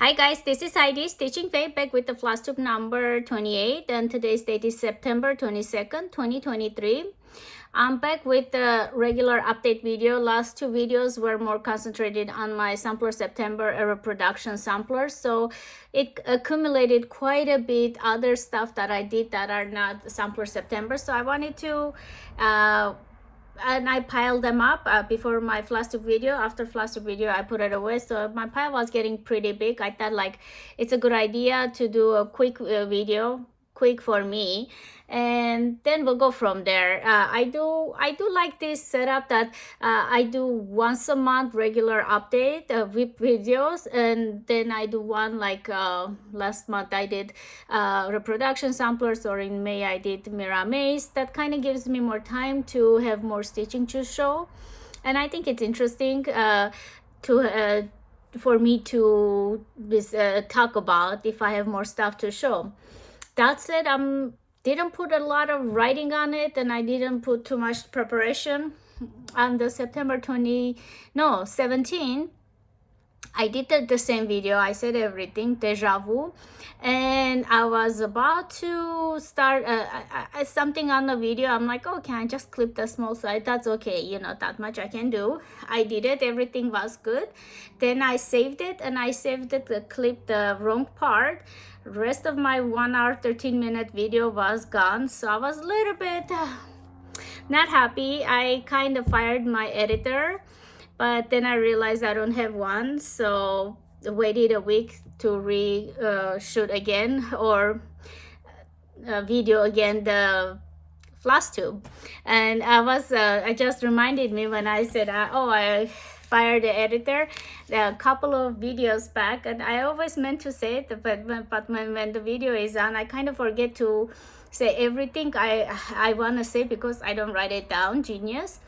Hi guys, this is Heidi Stitching Faith back with the Flosstube number 28, and today's date is September 22nd, 2023. I'm back with the regular update video. Last two videos were more concentrated on my Sampler September era production samplers, so it accumulated quite a bit other stuff that I did that are not Sampler September, so I wanted to and I piled them up before my Flosstube video. After Flosstube video, I put it away, so my pile was getting pretty big. I thought like it's a good idea to do a quick video, quick for me, and then we'll go from there. I do like this setup that I do once a month regular update with videos, and then I do one like last month I did reproduction samplers, or in May I did Miramaze. That kind of gives me more time to have more stitching to show, and I think it's interesting for me to talk about if I have more stuff to show. That said, didn't put a lot of writing on it, and I didn't put too much preparation. On the September 17, I did the same video. I said everything, deja vu, and I was about to start something on the video. I'm like, oh, can I just clip the small side? That's okay, you know, that much I can do. I did it, everything was good. Then I saved it, and I saved it, clipped the wrong part. Rest of my 1 hour 13-minute video was gone, so I was a little bit not happy. I kind of fired my editor, but then I realized I don't have one, so waited a week to shoot again or video again the Flosstube. And I just reminded me when I said I fired the editor a couple of videos back, and I always meant to say it, but when the video is on, I kind of forget to say everything I want to say because I don't write it down. Genius.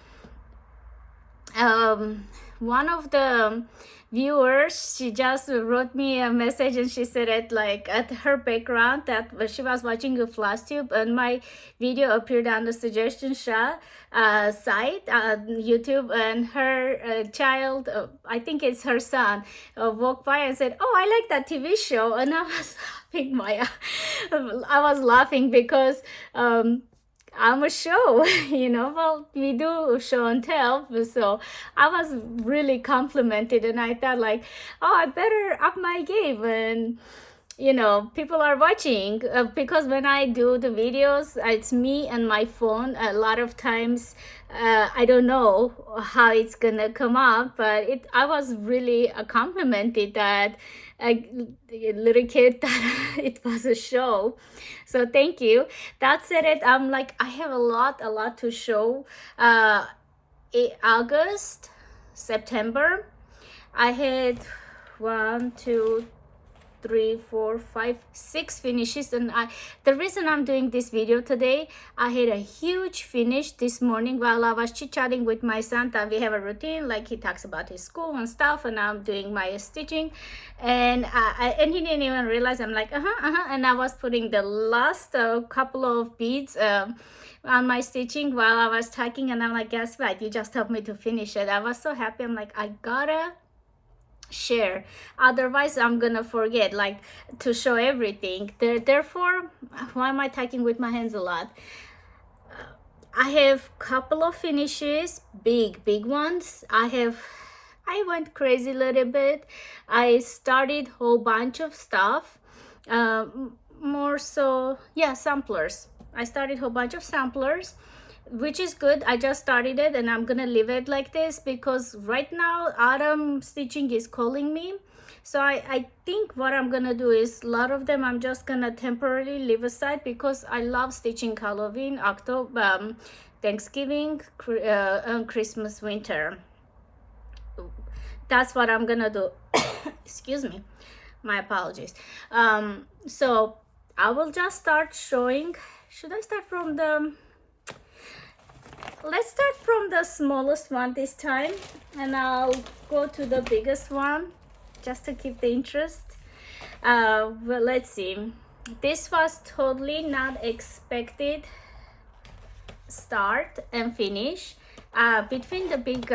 One of the viewers, she just wrote me a message, and she said it like at her background that she was watching a Flosstube, and my video appeared on the suggestion site YouTube, and her child, I think it's her son, walked by and said, oh, I like that TV show. And I was laughing because I'm a show, you know, well, we do show and tell, so I was really complimented, and I thought like, oh, I better up my game, and you know, people are watching, because when I do the videos, it's me and my phone. A lot of times I don't know how it's gonna come up, but I was really complimented that a little kid that it was a show. So thank you. That said, I'm like, I have a lot to show. August, September, I had 1, 2, 3, 4, 5, 6 finishes, and the reason I'm doing this video today, I had a huge finish this morning while I was chit-chatting with my son. That we have a routine, like he talks about his school and stuff, and I'm doing my stitching, and he didn't even realize. I'm like and I was putting the last couple of beads on my stitching while I was talking, and I'm like, guess what, you just helped me to finish it. I was so happy. I'm like, I gotta share, otherwise I'm gonna forget like to show everything. Therefore, why am I talking with my hands a lot? I have couple of finishes, big ones. I went crazy a little bit. I started whole bunch of stuff, more so, yeah, samplers. I started whole bunch of samplers, which is good. I just started it, and I'm gonna leave it like this because right now autumn stitching is calling me. So I think what I'm gonna do is a lot of them I'm just gonna temporarily leave aside because I love stitching Halloween, October, Thanksgiving, Christmas, winter. That's what I'm gonna do. Excuse me, my apologies. So I will just start showing. Should I start from the let's start from the smallest one this time, and I'll go to the biggest one just to keep the interest. Well, let's see. This was totally not expected start and finish. between the big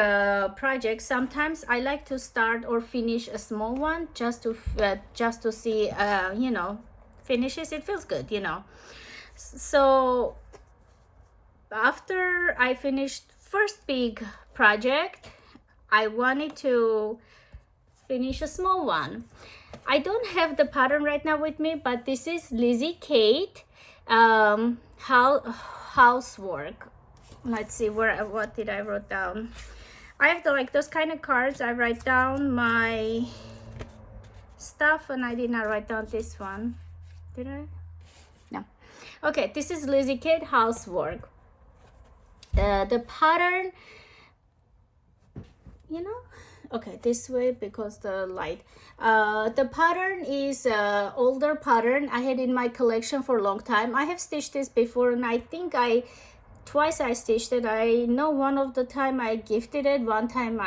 projects, sometimes I like to start or finish a small one just to see, you know, finishes. It feels good, you know. So after I finished first big project, I wanted to finish a small one. I don't have the pattern right now with me, but this is Lizzie Kate housework. Let's see what did I wrote down. I have like those kind of cards. I write down my stuff, and I did not write down this one. Did I? No. Okay, this is Lizzie Kate housework. The pattern, you know, okay, this way because the light. The pattern is older pattern I had in my collection for a long time. I have stitched this before, and I think twice I stitched it. I know one of the time I gifted it. One time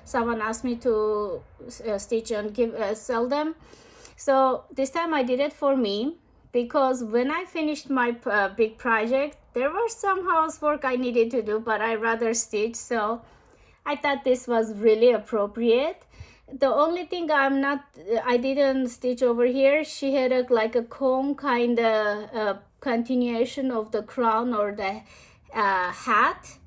someone asked me to stitch and sell them. So this time I did it for me, because when I finished my big project, there was some housework I needed to do, but I rather stitch. So I thought this was really appropriate. The only thing I didn't stitch over here, she had like a comb kind of continuation of the crown or the hat.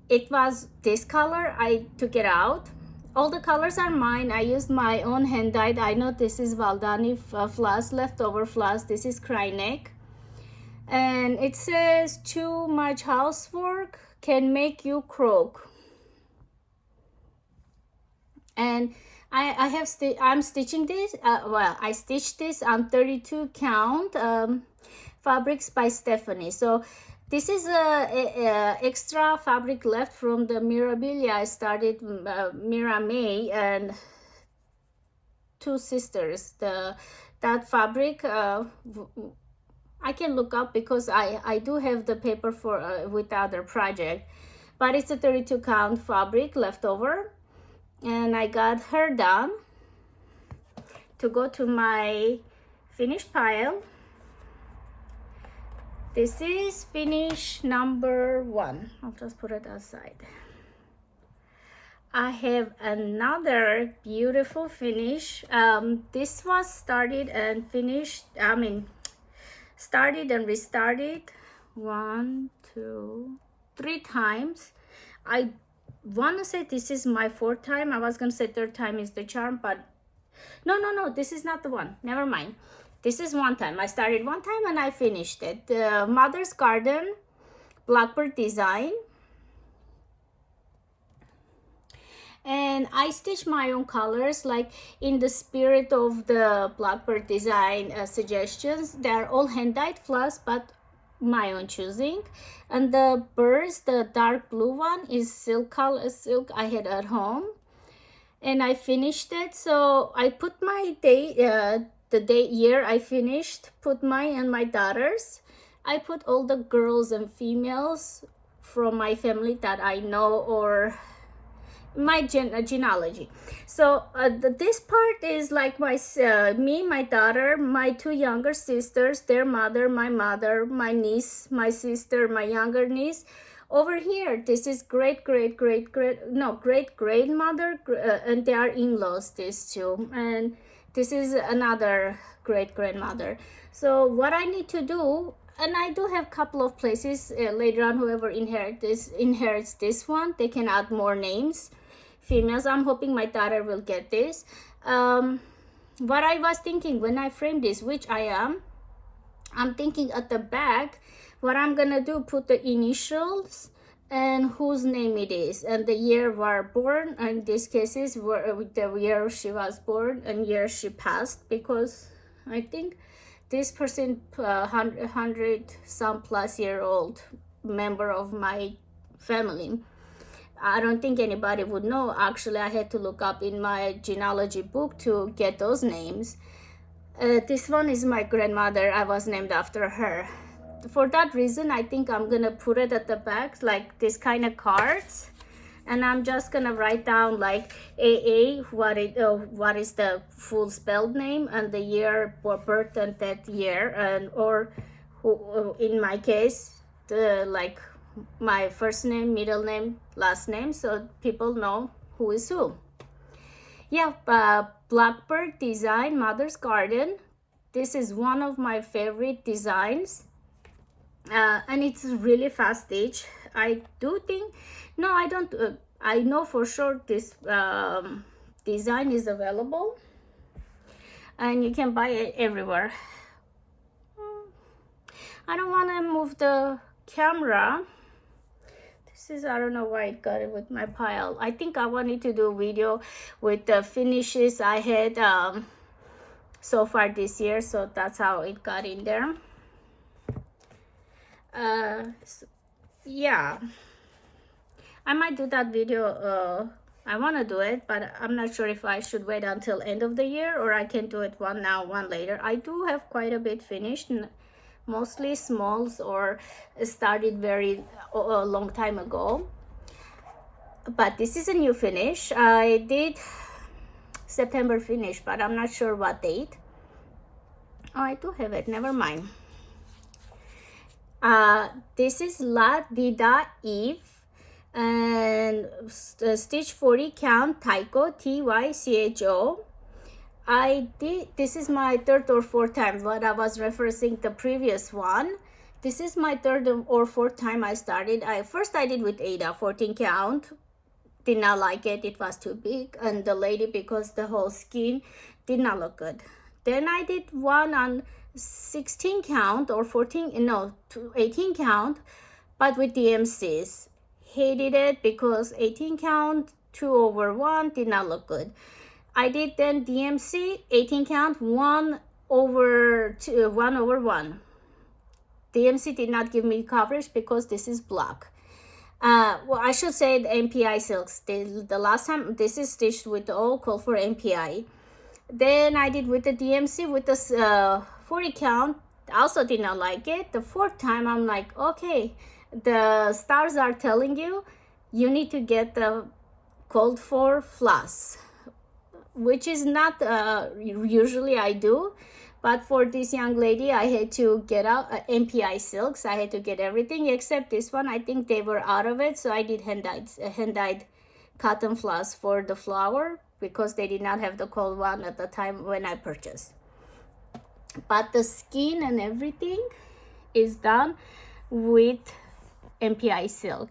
It was this color. I took it out. All the colors are mine. I used my own hand dyed. I know this is Valdani floss, leftover floss. This is cry neck. And it says, too much housework can make you croak. And I'm stitching this, well, I stitched this on 32 count fabrics by Stephanie. So this is a extra fabric left from the Mirabilia. I started Mira May and Two Sisters. That fabric I can look up because I do have the paper for with the other project, but it's a 32 count fabric left over. And I got her done to go to my finished pile. This is finish number 1. I'll just put it aside. I have another beautiful finish. This was started and finished, started and restarted 1, 2, 3 times. I want to say this is my 4th time. I was going to say 3rd time is the charm, but no, this is not the one. Never mind. This is 1 time. I started 1 time and I finished it. The Mother's Garden Blackbird design. And I stitched my own colors, like in the spirit of the Blackbird design suggestions. They're all hand dyed floss, but my own choosing. And the birds, the dark blue one is silk I had at home, and I finished it. So I put my date, the date, year I finished, put mine and my daughter's. I put all the girls and females from my family that I know, or my genealogy. So this part is like my me, my daughter, my 2 younger sisters, their mother, my niece, my sister, my younger niece. Over here, this is great grandmother, and they are in-laws, these 2, and this is another great grandmother. So what I need to do, and I do have a couple of places later on, whoever inherits this one, they can add more names, females. I'm hoping my daughter will get this. What I was thinking when I framed this, which I'm thinking at the back, what I'm gonna do, put the initials and whose name it is, and the year were born, and this case is the year she was born and year she passed, because I think this person 100 some plus year old member of my family. I don't think anybody would know. Actually, I had to look up in my genealogy book to get those names. This one is my grandmother. I was named after her. For that reason, I think I'm gonna put it at the back, like this kind of cards, and I'm just gonna write down like AA, what is the full spelled name, and the year for birth and that year, and or who, in my case, the like my first name, middle name, last name, so people know who is who. Yeah, Blackbird design, Mother's Garden. This is one of my favorite designs, and it's really fast stitch. I do think, no, I don't, I know for sure this design is available and you can buy it everywhere. I don't want to move the camera. This is, I don't know why it got it with my pile. I think I wanted to do a video with the finishes I had so far this year, so that's how it got in there. So, yeah, I might do that video. I want to do it, but I'm not sure if I should wait until end of the year or I can do it one now, one later. I do have quite a bit finished, mostly smalls or started very long time ago, but this is a new finish. I did September finish, but I'm not sure what date. Oh, I do have it, never mind. This is La Dida Eve and stitch 40 count Tycho, Tycho. I did, this is my third or fourth time, but I was referencing the previous one. This is my third or fourth time I started. First I did with Ada, 14 count. Did not like it, it was too big, and the lady, because the whole skin did not look good. Then I did one on 16 count or 14, no, 18 count, but with DMCs. Hated it because 18 count, 2/1 did not look good. I did then DMC 18 count 1/1. DMC did not give me coverage because this is block. Well, I should say the MPI silks. The last time, this is stitched with the old call for MPI. Then I did with the DMC with the 40 count. Also did not like it. The fourth time I'm like, okay, the stars are telling you need to get the called for floss, which is not usually I do, but for this young lady I had to get out MPI silks. I had to get everything except this one. I think they were out of it, so I did hand-dyed cotton floss for the flower because they did not have the cold one at the time when I purchased. But the skin and everything is done with MPI silk,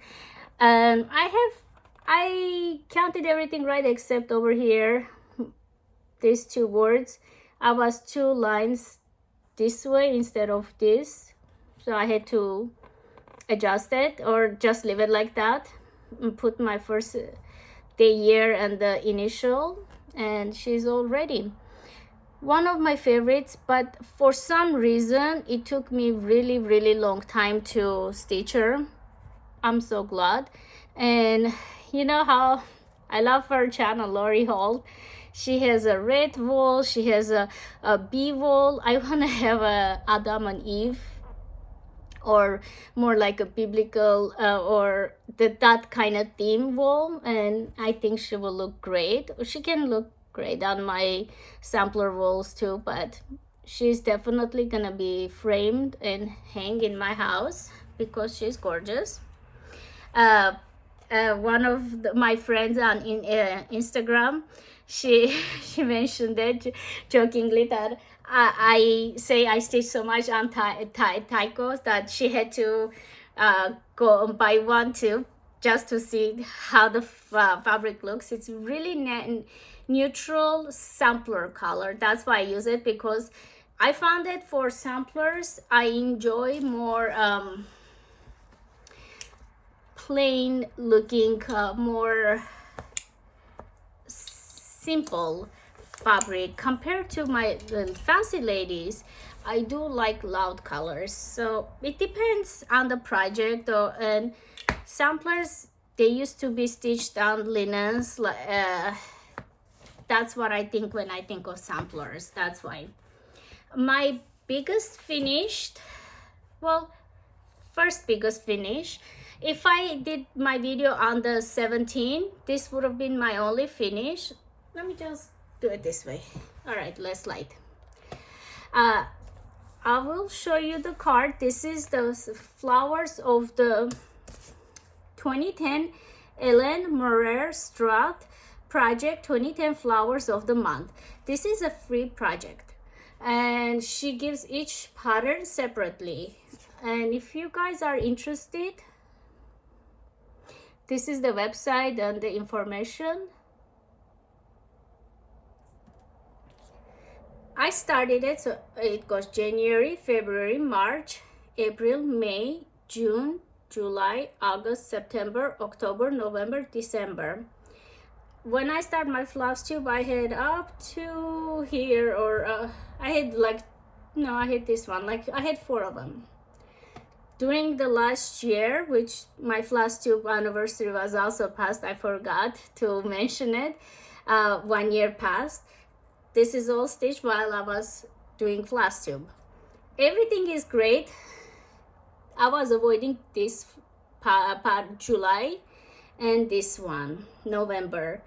and I counted everything right except over here, these two words. I was 2 lines this way instead of this, so I had to adjust it or just leave it like that and put my first day, year, and the initial, and she's all ready. One of my favorites, but for some reason it took me really long time to stitch her. I'm so glad. And you know how I love her channel, Lori Hall. She has a red wool, she has a bee wool. I want to have a Adam and Eve, or more like a biblical or that kind of theme wool, and I think she will look great. She can look great on my sampler wools too, but she's definitely gonna be framed and hang in my house because she's gorgeous. One of my friends on Instagram, she mentioned it jokingly that I say I stitch so much on Tychos that she had to go and buy one too, just to see how the fabric looks. It's really neutral sampler color. That's why I use it, because I found it for samplers I enjoy more plain looking, more simple fabric compared to my fancy ladies. I do like loud colors, so it depends on the project. And samplers, they used to be stitched on linens. That's what I think when I think of samplers. That's why my biggest finished, well, first biggest finish, if I did my video on the 17, this would have been my only finish. Let me just do it this way. All right, less light. I will show you the card. This is the flowers of the 2010 Ellen Morer Strout project, 2010 flowers of the month. This is a free project and she gives each pattern separately. And if you guys are interested, this is the website and the information. I started it, so it goes January, February, March, April, May, June, July, August, September, October, November, December. When I start my Flosstube, I had up to here, or I had like, no, I had this one, like I had 4 of them. During the last year, which my Flosstube anniversary was also passed, I forgot to mention it, 1 year passed. This is all stitched while I was doing Flosstube. Everything is great. I was avoiding this part July and this one, November.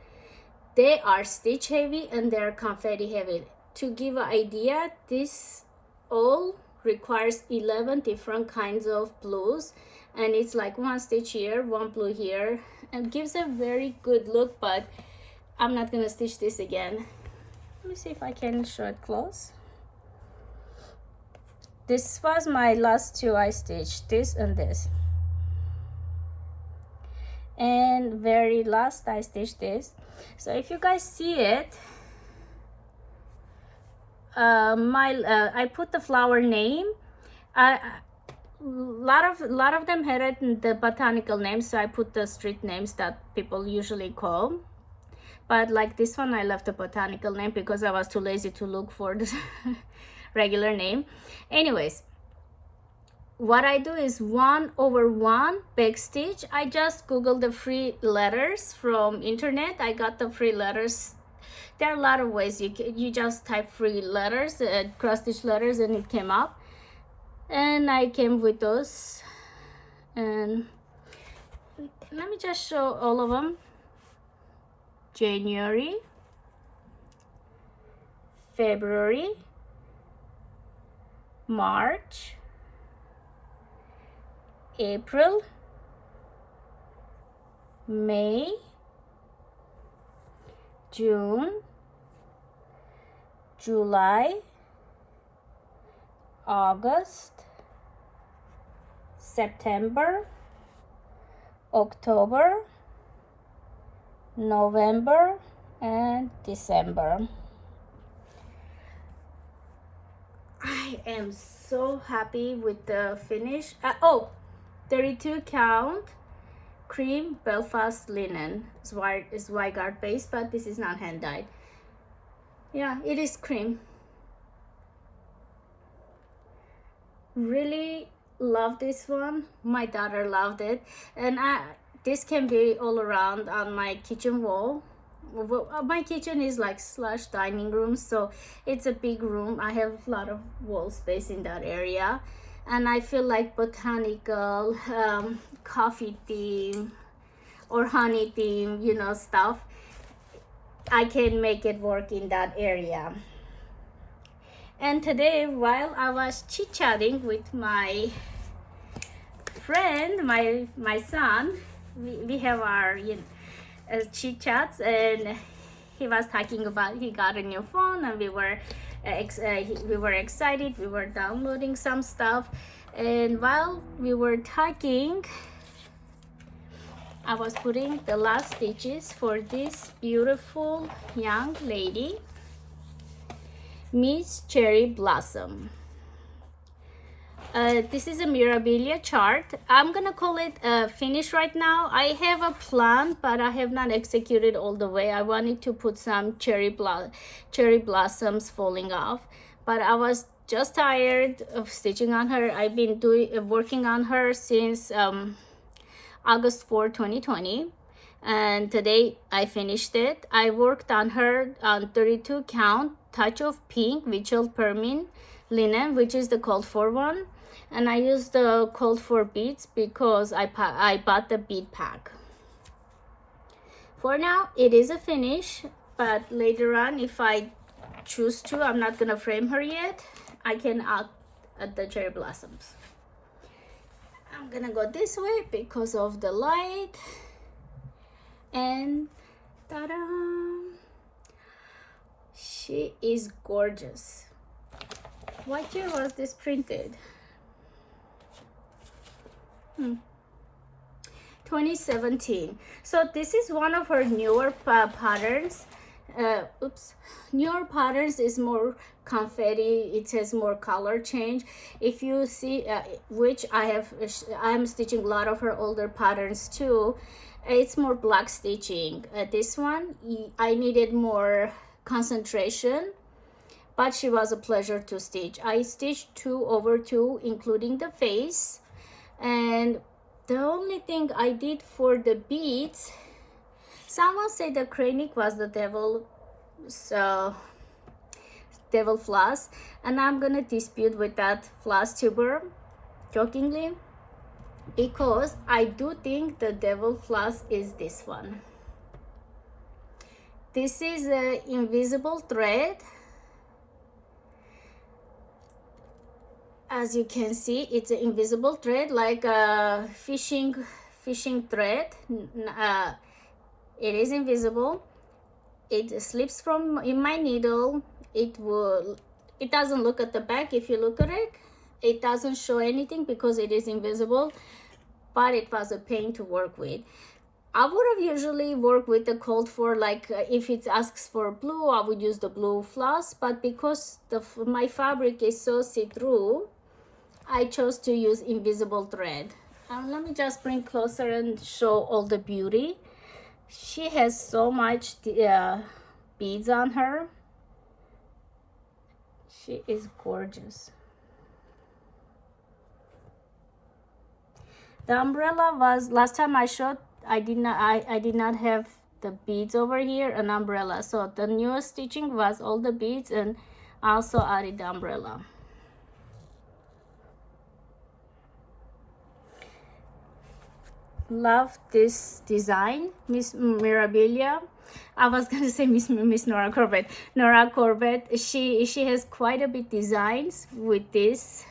They are stitch heavy and they're confetti heavy. To give an idea, this all requires 11 different kinds of blues, and it's like 1 stitch here, 1 blue here, and gives a very good look, but I'm not gonna stitch this again. Let me see if I can show it close. This was my last 2 I stitched, this and this. And very last I stitched this. So if you guys see it, I put the flower name. A lot of them had it in the botanical names, so I put the street names that people usually call. But like this one, I left the botanical name because I was too lazy to look for the regular name. Anyways, what I do is 1/1 back stitch. I just googled the free letters from internet. I got the free letters. There are a lot of ways you just type free letters, cross stitch letters, and it came up. And I came with those. And let me just show all of them. January, February, March, April, May, June, July, August, September, October, November, and December. I am so happy with the finish. 32 count cream Belfast linen. It's Zweigart base, but this is not hand dyed. Yeah, it is cream. Really love this one. My daughter loved it, and this can be all around on my kitchen wall. My kitchen is like / dining room, so it's a big room. I have a lot of wall space in that area, and I feel like botanical, coffee theme or honey theme, you know, stuff, I can make it work in that area. And today, while I was chit-chatting with my friend, my son, we have our chit chats, and he was talking about he got a new phone, and we were excited. We were downloading some stuff, and while we were talking, I was putting the last stitches for this beautiful young lady, Miss Cherry Blossom. This is a Mirabilia chart. I'm gonna call it finish right now. I have a plan, but I have not executed all the way. I wanted to put some cherry blossoms falling off, but I was just tired of stitching on her. I've been working on her since August 4, 2020, and today I finished it. I worked on her on 32 count touch of pink Vitchell Permin linen, which is the called for one. And I used the called for beads because I bought the bead pack. For now, it is a finish, but later on, if I choose to, I'm not gonna frame her yet, I can add the cherry blossoms. I'm gonna go this way because of the light. And ta-da! She is gorgeous. What year was this printed? 2017. So this is one of her newer patterns. Newer patterns is more confetti. It has more color change. If you see, which I'm stitching a lot of her older patterns too. It's more black stitching. This one I needed more concentration, but she was a pleasure to stitch. I stitched 2/2 including the face, and the only thing I did for the beads, someone said the cranic was the devil floss, and I'm gonna dispute with that Flosstuber jokingly, because I do think the devil floss is this one. This is an invisible thread. As you can see, it's an invisible thread, like a fishing thread. It is invisible. It slips from in my needle. It doesn't look at the back. If you look at it, it doesn't show anything because it is invisible, but it was a pain to work with. I would have usually worked with the cold for, like, if it asks for blue, I would use the blue floss, but because my fabric is so see-through, I chose to use invisible thread. Let me just bring closer and show all the beauty. She has so much beads on her. She is gorgeous. The umbrella was, last time I showed, I did not have the beads over here, an umbrella. So the newest stitching was all the beads, and I also added the umbrella. Love this design, Miss Mirabilia. I was gonna say Miss Nora Corbett. Nora Corbett, she has quite a bit designs with this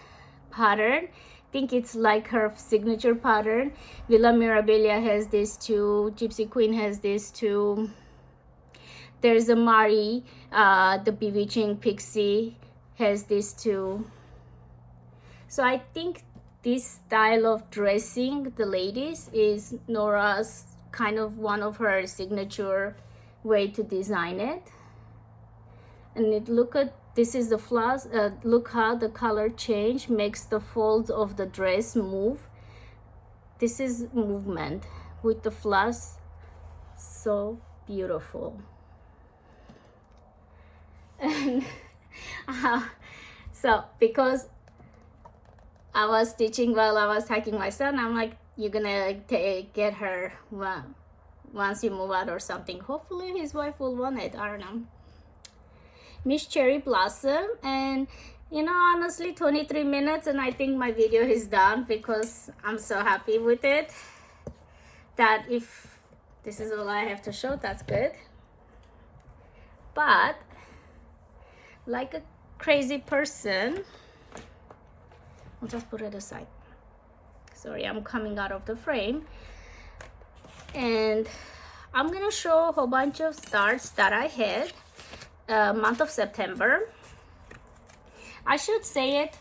pattern. I think it's like her signature pattern. Villa Mirabilia has this too. Gypsy Queen has this too. There's a Mari, the Bewitching Pixie, has this too. So I think this style of dressing the ladies is Nora's kind of one of her signature way to design it. And look at, this is the floss. Look how the color change makes the folds of the dress move. This is movement with the floss. So beautiful. And so because I was stitching while I was taking my son, I'm like, you're gonna get her once you move out or something. Hopefully his wife will want it. I don't know. Miss Cherry Blossom, and you know, honestly, 23 minutes and I think my video is done because I'm so happy with it that if this is all I have to show, that's good. But like a crazy person, I'll just put it aside. Sorry, I'm coming out of the frame. And I'm gonna show a whole bunch of starts that I had month of September. I should say it,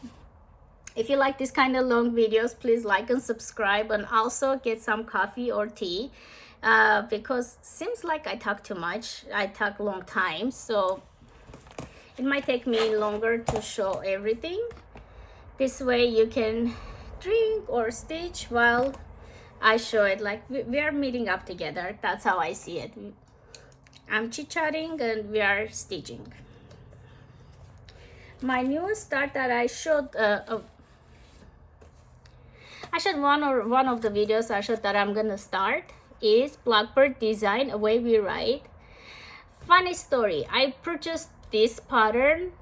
if you like this kind of long videos, please like and subscribe, and also get some coffee or tea, because seems like I talk too much. I talk long time, so it might take me longer to show everything. This way you can drink or stitch while I show it, like we are meeting up together. That's how I see it. I'm chit-chatting and we are stitching. My newest start that I showed, one of the videos I showed that I'm gonna start is Blackbird Design, Away We Ride. Funny story, I purchased this pattern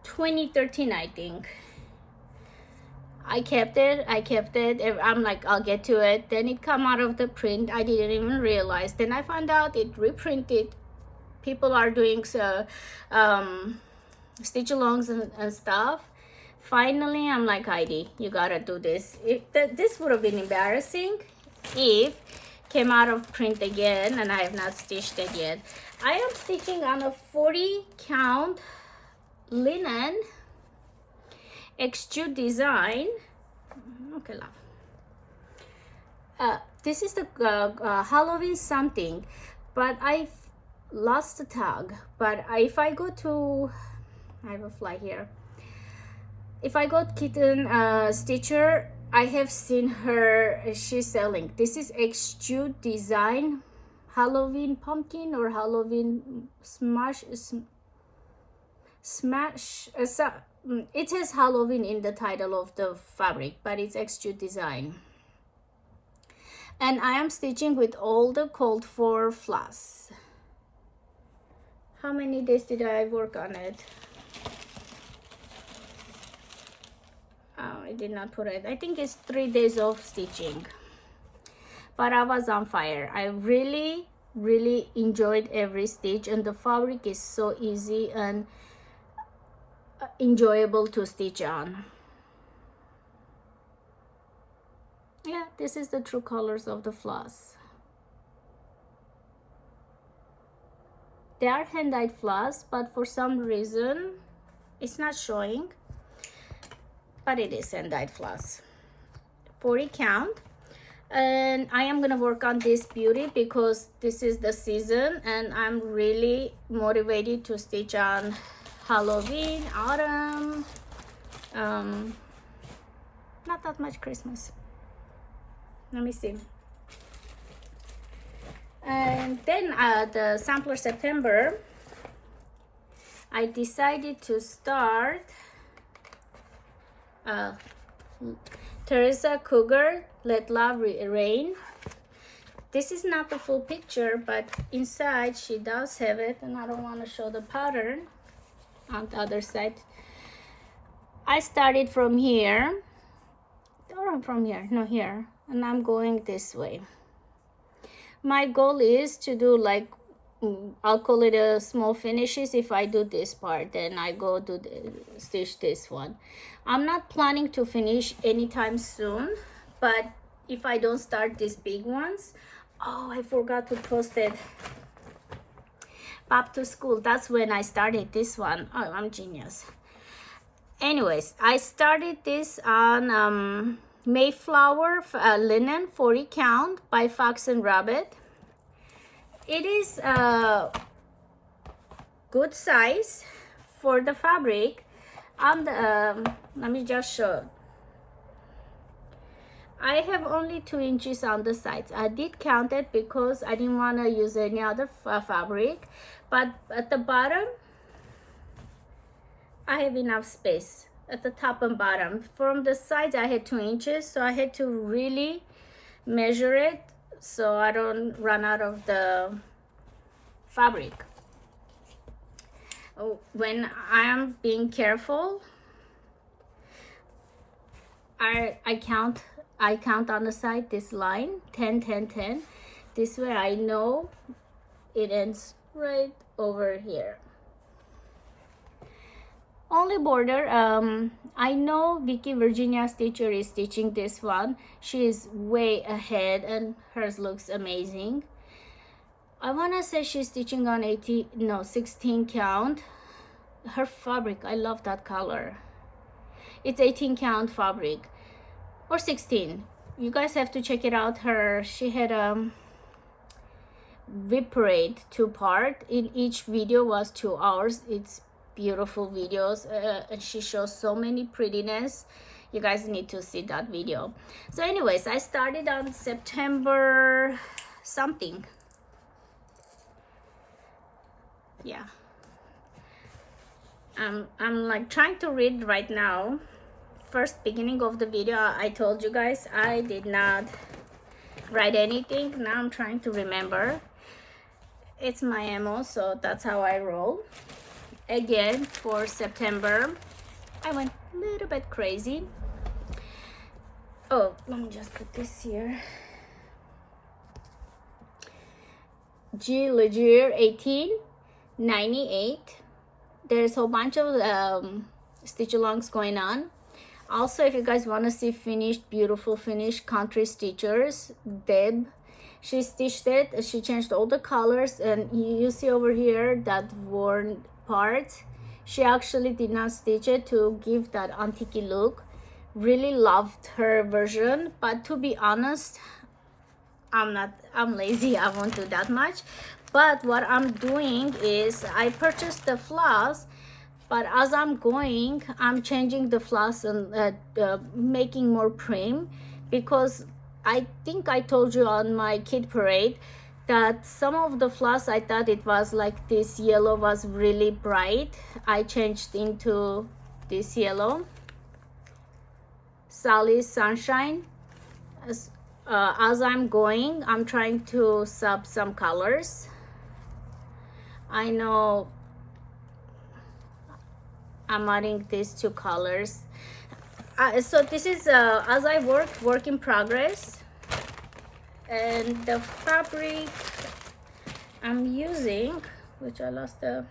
2013, I think. I kept it. I'm like, I'll get to it. Then it come out of the print. I didn't even realize. Then I found out it reprinted. People are doing so stitch alongs and stuff. Finally, I'm like, Heidi, you gotta do this. This would have been embarrassing if came out of print again and I have not stitched it yet. I am stitching on a 40 count linen extrude design. Okay, love. This is the Halloween something, but I've lost the tag. But if I go to, I have a fly here. If I go to Kitten Stitcher, I have seen her, she's selling. This is extrude design Halloween pumpkin or Halloween smash. It has Halloween in the title of the fabric, but it's extrude design. And I am stitching with all the called for floss. How many days did I work on it? Oh, I did not put it. I think it's 3 days of stitching. But I was on fire. I really enjoyed every stitch, and the fabric is so easy and enjoyable to stitch on. Yeah, this is the true colors of the floss. They are hand-dyed floss, but for some reason it's not showing, but it is hand-dyed floss. 40 count. And I am gonna work on this beauty because this is the season and I'm really motivated to stitch on Halloween, autumn, not that much Christmas. Let me see. And then the sampler September, I decided to start Teresa Cougar, Let Love Reign. This is not the full picture, but inside she does have it, and I don't want to show the pattern on the other side. I started from here, or from here, no, here, and I'm going this way. My goal is to do like, I'll call it a small finishes. If I do this part, then I go do stitch this one. I'm not planning to finish anytime soon, but if I don't start these big ones, oh, I forgot to post it. Back to school, that's when I started this one. Oh, I'm genius. Anyways, I started this on Mayflower linen 40 count by Fox and Rabbit. It is a good size for the fabric. On the let me just show. I have only 2 inches on the sides. I did count it because I didn't want to use any other fabric, but at the bottom I have enough space at the top and bottom. From the sides I had 2 inches, so I had to really measure it so I don't run out of the fabric. When I am being careful, I count on the side this line 10 10 10. This way I know it ends right over here. Only border, I know Vicky Virginia Stitcher is stitching this one. She is way ahead and hers looks amazing. I want to say she's stitching on 16 count. Her fabric, I love that color. It's 18 count fabric or 16. You guys have to check it out. She had a whip parade 2-part. In each video was 2 hours. It's beautiful videos, and she shows so many prettiness. You guys need to see that video. So anyways, I started on September something. Yeah, I'm like trying to read right now. First beginning of the video I told you guys I did not write anything. Now I'm trying to remember. It's my MO, so that's how I roll. Again, for September I went a little bit crazy. Oh, let me just put this here. G. Leger 1898. There's a whole bunch of stitch alongs going on. Also, if you guys want to see finished, beautiful finished country stitchers, Deb, she stitched it. She changed all the colors, and you see over here that worn part. She actually did not stitch it to give that antique look. Really loved her version, but to be honest, I'm lazy. I won't do that much. But what I'm doing is I purchased the floss, but as I'm going, I'm changing the floss and making more prim, because I think I told you on my kid parade that some of the floss I thought it was like this yellow was really bright. I changed into this yellow, Sally's Sunshine. As I'm going, I'm trying to sub some colors. I know I'm adding these two colors. So this is as I work in progress, and the fabric I'm using, which I lost the,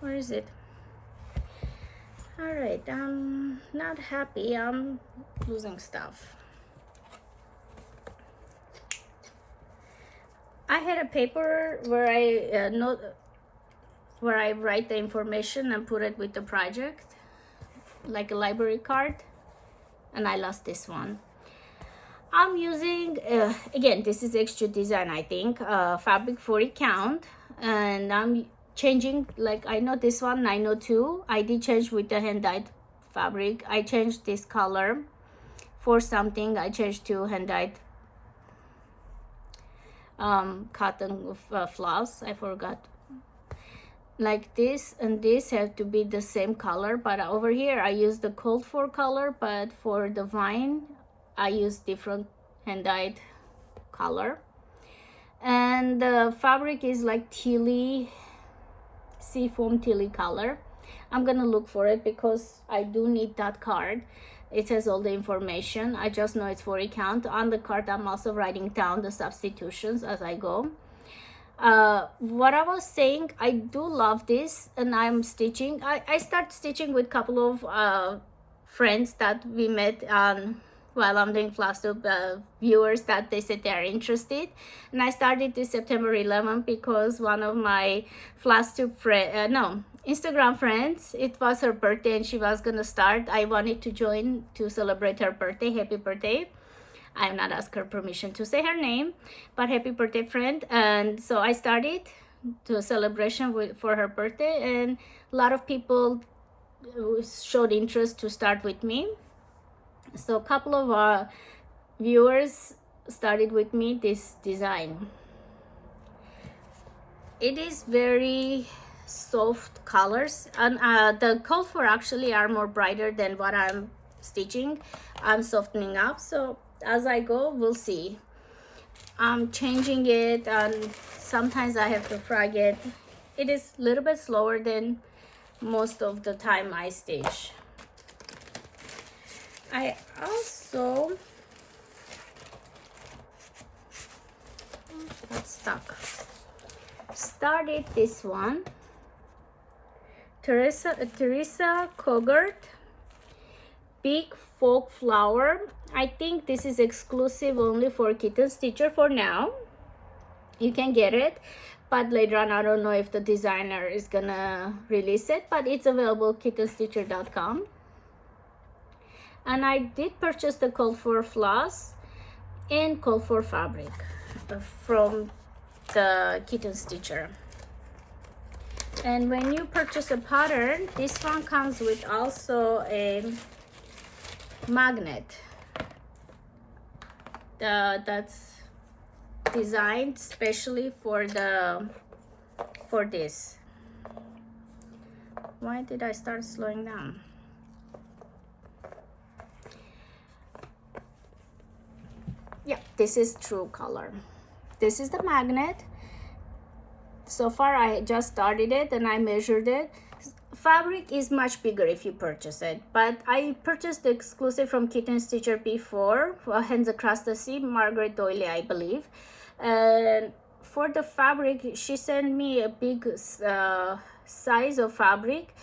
where is it? All right, I'm not happy. I'm losing stuff. I had a paper where I write the information and put it with the project, like a library card, and I lost this one. I'm using again, this is extra design, I think, fabric 40 count, and I'm changing, like I know this one 902. I did change with the hand dyed fabric. I changed this color for something. I changed to hand dyed cotton floss. I forgot. Like this and this have to be the same color, but over here I use the cold for color, but for the vine I use different hand dyed color. And the fabric is like tealy, seafoam tealy color. I'm gonna look for it because I do need that card. It has all the information. I just know it's 40 count. On the card I'm also writing down the substitutions as I go. What I was saying, I do love this, and I'm stitching. I start stitching with a couple of friends that we met while I'm doing Flosstube, viewers that they said they are interested, and I started this September 11th because one of my Flosstube Instagram friends, it was her birthday and she was gonna start. I wanted to join to celebrate her birthday. Happy birthday. I have not asked her permission to say her name, but happy birthday, friend. And so I started the celebration for her birthday, and a lot of people showed interest to start with me. So a couple of viewers started with me this design. It is very soft colors, and the cold for actually are more brighter than what I'm stitching. I'm softening up, so as I go we'll see. I'm changing it, and sometimes I have to frag it. It is a little bit slower than most of the time I stitch. I also got stuck. Started this one, Teresa Kogert, Big Folk Flower. I think this is exclusive only for Kitten Stitcher for now. You can get it, but later on I don't know if the designer is gonna release it, but it's available kittenstitcher.com. And I did purchase the cold for floss and cold for fabric from the Kitten Stitcher. And when you purchase a pattern, this one comes with also a magnet that's designed specially for this. Why did I start slowing down? Yeah, this is true color. This is the magnet. So far I just started it and I measured it. Fabric is much bigger if you purchase it, but I purchased the exclusive from Kitten Stitcher before, Hands Across the Sea, Margaret Doyley, I believe. And for the fabric, she sent me a big size of fabric.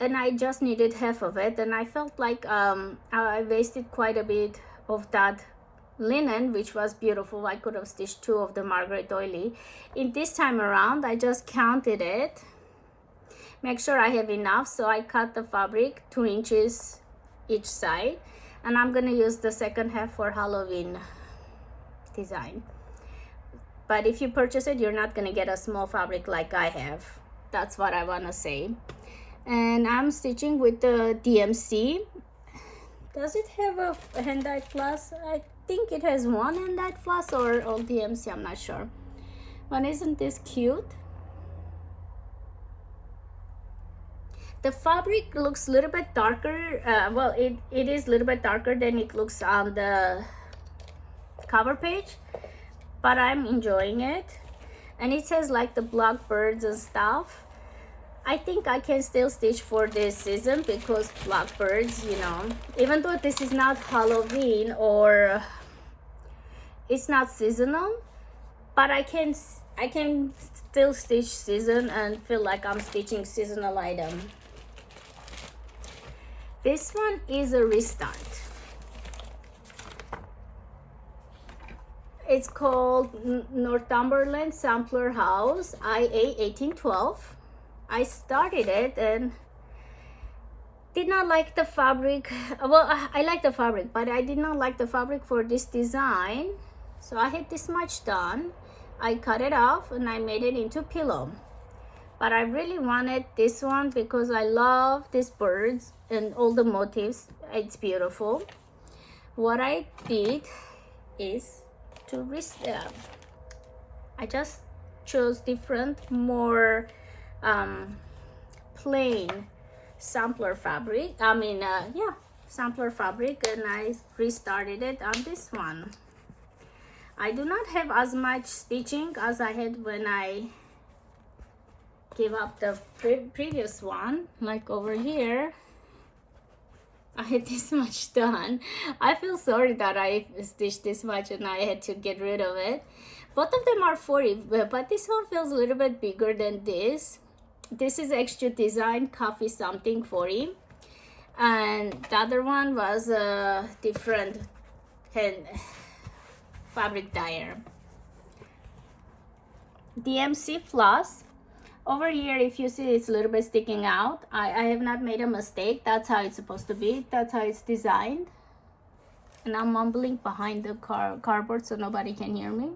and I just needed half of it, and I felt like I wasted quite a bit of that linen, which was beautiful. I could have stitched 2 of the Margaret Doily. In this time around, I just counted it, make sure I have enough, so I cut the fabric 2 inches each side, and I'm gonna use the second half for Halloween design. But if you purchase it, you're not gonna get a small fabric like I have. That's what I want to say. And I'm stitching with the DMC. Does it have a hand-dyed floss? I think it has one hand-dyed floss or all DMC, I'm not sure. But isn't this cute? The fabric looks a little bit darker. Well, it is a little bit darker than it looks on the cover page, but I'm enjoying it. And it says like the blackbirds and stuff. I think I can still stitch for this season because blackbirds, you know, even though this is not Halloween or it's not seasonal, but I can still stitch season and feel like I'm stitching seasonal item. This one is a restart. It's called Northumberland Sampler House, IA 1812. I started it and did not like the fabric. Well, I like the fabric, but I did not like the fabric for this design. So I had this much done. I cut it off and I made it into pillow. But I really wanted this one because I love these birds and all the motifs. It's beautiful. What I did is I just chose different, more plain sampler fabric. Sampler fabric, and I restarted it on this one. I do not have as much stitching as I had when I gave up the previous one. Like over here, I had this much done. I feel sorry that I stitched this much and I had to get rid of it. Both of them are 40, but this one feels a little bit bigger than this. This is extra design, coffee something 40. And the other one was a different fabric dyer. DMC floss. Over here, if you see, it's a little bit sticking out. I have not made a mistake. That's how it's supposed to be. That's how it's designed. And I'm mumbling behind the cardboard so nobody can hear me.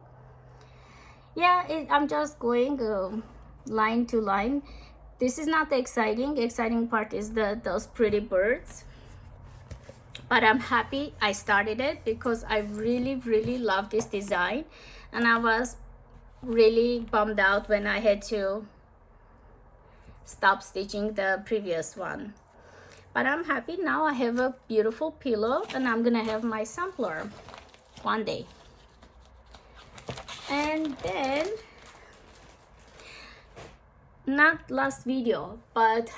Yeah, I'm just going line to line. This is not the exciting part is those pretty birds. But I'm happy I started it because I really love this design. And I was really bummed out when I had to stop stitching the previous one. But I'm happy now. I have a beautiful pillow and I'm gonna have my sampler one day. And then, not last video, but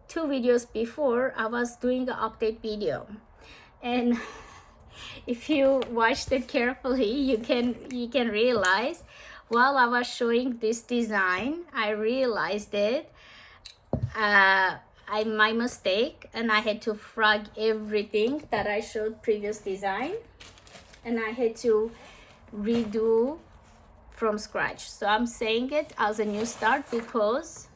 2 videos before, I was doing an update video, and if you watched it carefully, you can realize while I was showing this design, I realized it. My mistake, and I had to frog everything that I showed previous design, and I had to redo from scratch. So I'm saying it as a new start because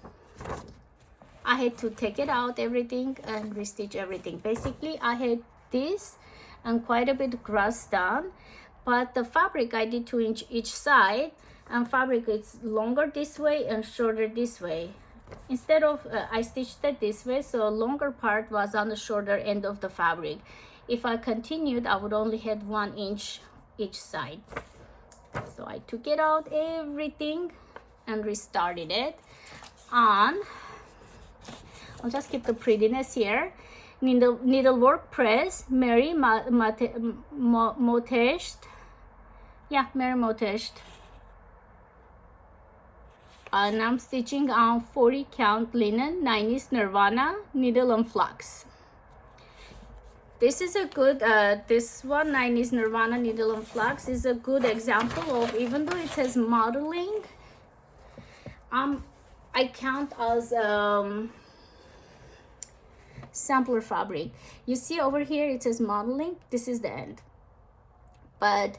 I had to take it out everything and restitch everything. Basically, I had this and quite a bit grass done, but the fabric I did 2 inch each side, and fabric is longer this way and shorter this way. Instead of I stitched it this way, so a longer part was on the shorter end of the fabric. If I continued, I would only have 1 inch each side. So I took it out everything and restarted it on. I'll just keep the prettiness here. Needlework press, Mary Motesht. Yeah, Mary Motesht. And I'm stitching on 40 count linen, 90s Nirvana, needle and flux. This is a good, this one, 90s Nirvana needle and flux, is a good example of, even though it says modeling, I I count as sampler fabric. You see over here it says modeling. This is the end, but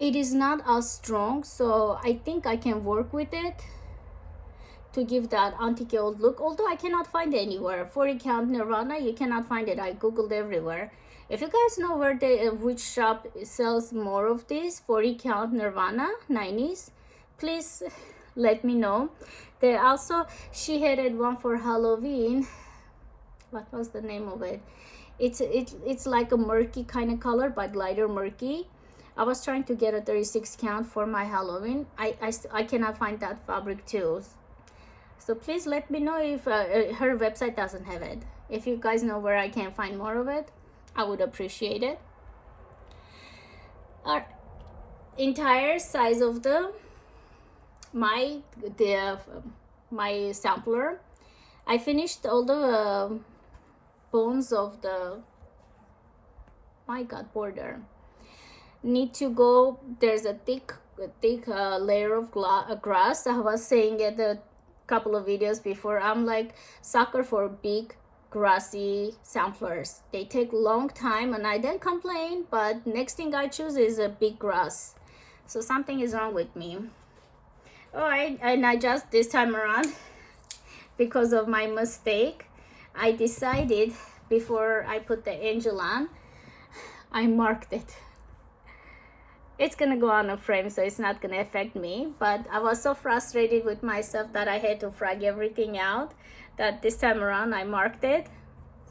it is not as strong, so I think I can work with it to give that antique old look, although I cannot find it anywhere. 40 count Nirvana, you cannot find it. I googled everywhere. If you guys know where which shop sells more of these 40 count Nirvana 90s, please let me know. There also, she had one for Halloween. What was the name of it? It's like a murky kind of color, but lighter murky. I was trying to get a 36 count for my Halloween. I cannot find that fabric too. So please let me know if her website doesn't have it. If you guys know where I can find more of it, I would appreciate it. Our entire size of my sampler. I finished all the bones of the, my god, border. Need to go, there's a thick layer of grass. I was saying it a couple of videos before, I'm like sucker for big grassy samplers. They take long time and I don't complain, but next thing I choose is a big grass. So something is wrong with me. Alright, and I just this time around, because of my mistake, I decided before I put the angel on, I marked it. It's gonna go on a frame, so it's not gonna affect me, but I was so frustrated with myself that I had to frag everything out that this time around I marked it,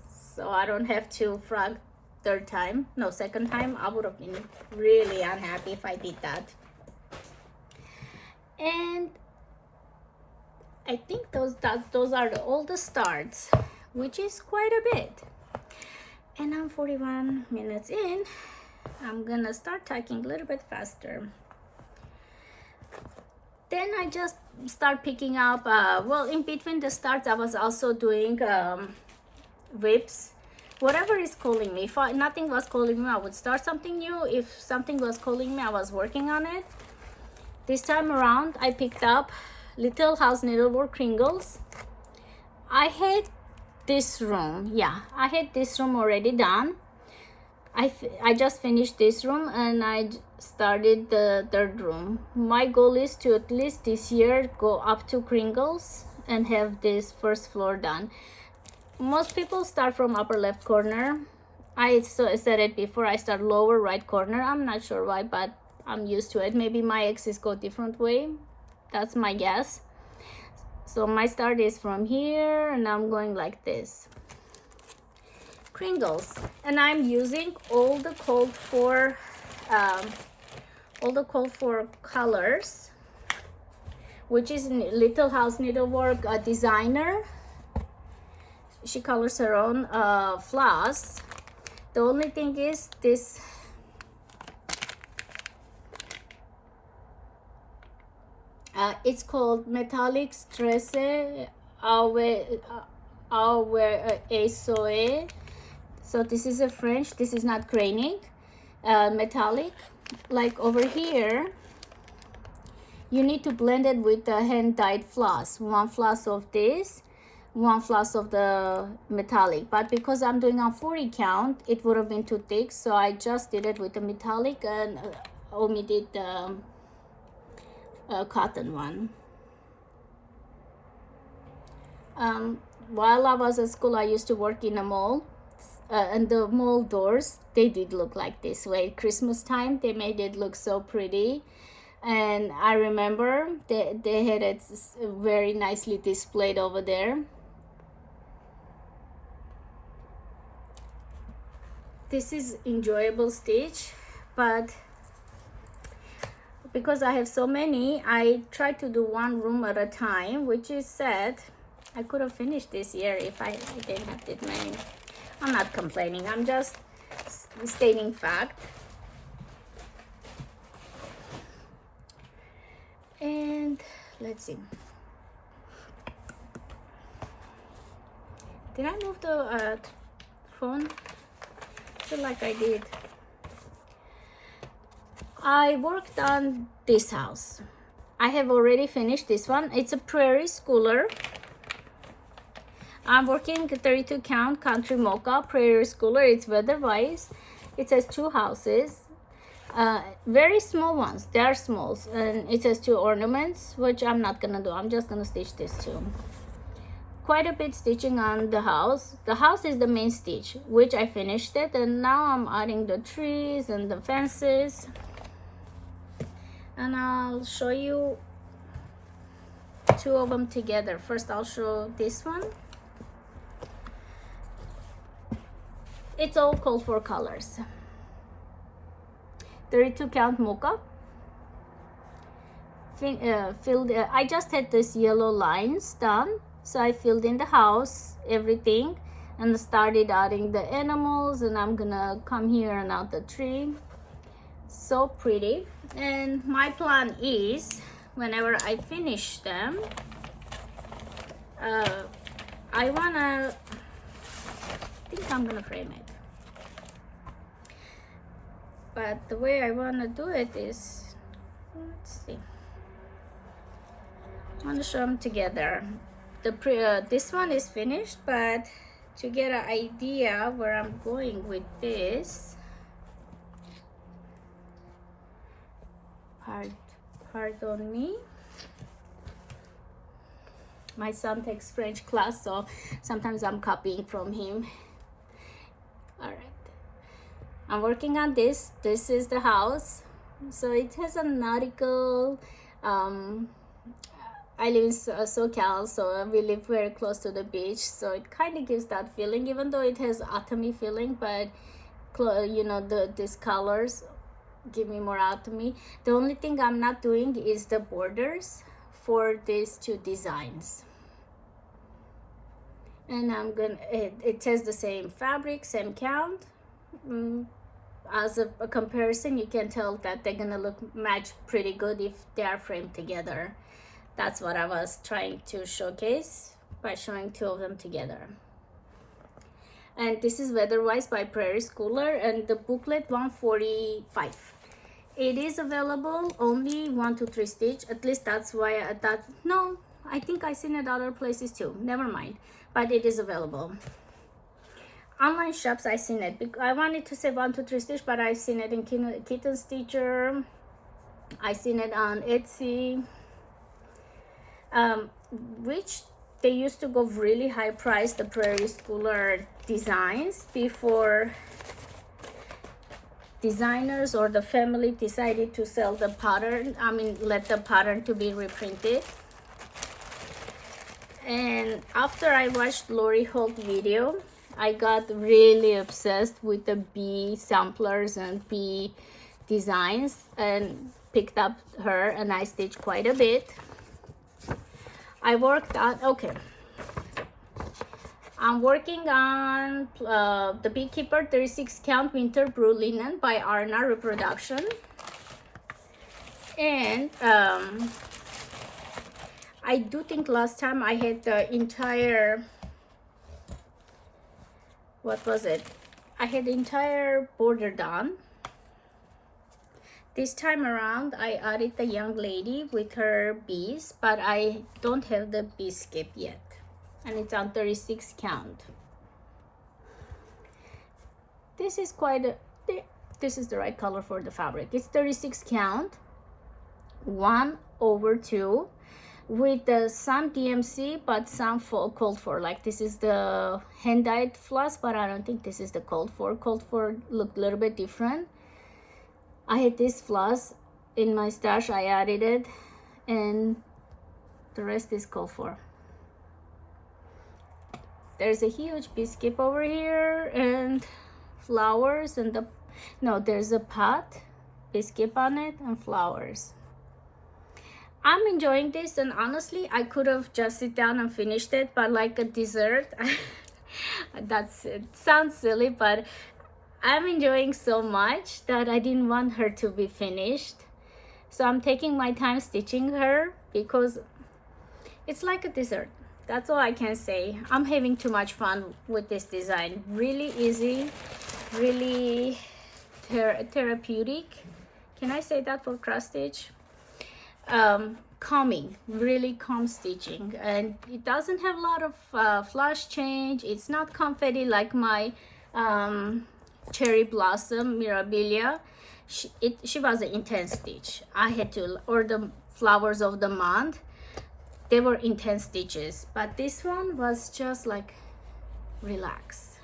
so I don't have to frag second time. I would have been really unhappy if I did that. And I think those are all the starts, which is quite a bit. And I'm 41 minutes in. I'm gonna start talking a little bit faster. Then I just start picking up, well, in between the starts I was also doing whips. Whatever is calling me. If nothing was calling me, I would start something new. If something was calling me, I was working on it. This time around I picked up Little House Needlework Kringles. I had this room. Yeah, I had this room already done. I just finished this room and I started the third room. My goal is to at least this year go up to Kringles and have this first floor done. Most people start from upper left corner. I said it before, I start lower right corner. I'm not sure why, but I'm used to it. Maybe my exes go different way. That's my guess. So my start is from here and I'm going like this. Kringles, and I'm using all the called for colors, which is Little House Needlework designer. She colors her own floss. The only thing is this it's called Metallic Stress Soe. So this is a French, this is not graining, metallic. Like over here, you need to blend it with the hand dyed floss. One floss of this, one floss of the metallic. But because I'm doing on 40 count, it would have been too thick, so I just did it with the metallic and omitted the cotton one. While I was at school, I used to work in a mall. And the mall doors, they did look like this way. Christmas time, they made it look so pretty. And I remember they had it very nicely displayed over there. This is enjoyable stitch, but because I have so many, I try to do one room at a time, which is sad. I could have finished this year if I didn't have that many. I'm not complaining, I'm just stating fact. And let's see. Did I move the phone? I feel like I did. I worked on this house. I have already finished this one. It's a Prairie Schooler. I'm working 32 count country mocha prairie schooler. It's weather-wise. It has 2 houses, very small ones. They are smalls, and it has 2 ornaments, which I'm not gonna do. I'm just gonna stitch this too. Quite a bit stitching on the house. The house is the main stitch, which I finished it, and now I'm adding the trees and the fences, and I'll show you 2 of them together. First I'll show this one. It's all called for colors. 32 count mocha. I just had this yellow lines done, so I filled in the house, everything, and started adding the animals, and I'm gonna come here and add the tree. So pretty. And my plan is, whenever I finish them, I think I'm gonna frame it. But the way I wanna do it is, let's see. I wanna show them together. This one is finished, but to get an idea where I'm going with this, pardon me. My son takes French class, so sometimes I'm copying from him. All right, I'm working on this. This is the house. So it has a nautical, I live in SoCal, so we live very close to the beach, so it kind of gives that feeling, even though it has autumny feeling, but you know, these colors give me more autumny. The only thing I'm not doing is the borders for these 2 designs, and I'm gonna, it has the same fabric, same count. As a comparison, you can tell that they're gonna match pretty good if they are framed together. That's what I was trying to showcase by showing 2 of them together. And this is Weatherwise by Prairie Schooler, and the booklet 145. It is available only 1 to 3 stitch. At least that's why no, I think I seen it other places too. Never mind, but it is available. Online shops I seen it. I wanted to say 1 to 3 stitch, but I've seen it in Kitten Stitcher. I seen it on Etsy. Which they used to go really high price, the Prairie Schooler designs, before designers or the family decided to sell the pattern, let the pattern to be reprinted. And after I watched Lori Holt video, I got really obsessed with the bee samplers and bee designs, and picked up her, and I stitched quite a bit. I worked on, okay, I'm working on the Beekeeper 36 count winter brew linen by Arna Reproduction. And I do think last time I had the entire, what was it? I had the entire border done. This time around, I added the young lady with her bees, but I don't have the bee skip yet. And it's on 36 count. This is this is the right color for the fabric. It's 36 count, 1/2, with some DMC, but some cold for. Like this is the hand-dyed floss, but I don't think this is the cold for. Cold for looked a little bit different. I had this floss in my stash, I added it, and the rest is called for. There's a huge bee skip over here, and flowers, and there's a pot, bee skip on it, and flowers. I'm enjoying this, and honestly, I could have just sit down and finished it, but like a dessert, it sounds silly, but I'm enjoying so much that I didn't want her to be finished. So I'm taking my time stitching her because it's like a dessert. That's all I can say. I'm having too much fun with this design. Really easy, really therapeutic. Can I say that for cross stitch? calming, really calm stitching, and it doesn't have a lot of flash change. It's not confetti like my cherry blossom mirabilia. She was an intense stitch. I had to, or the flowers of the month, they were intense stitches, but this one was just like relax.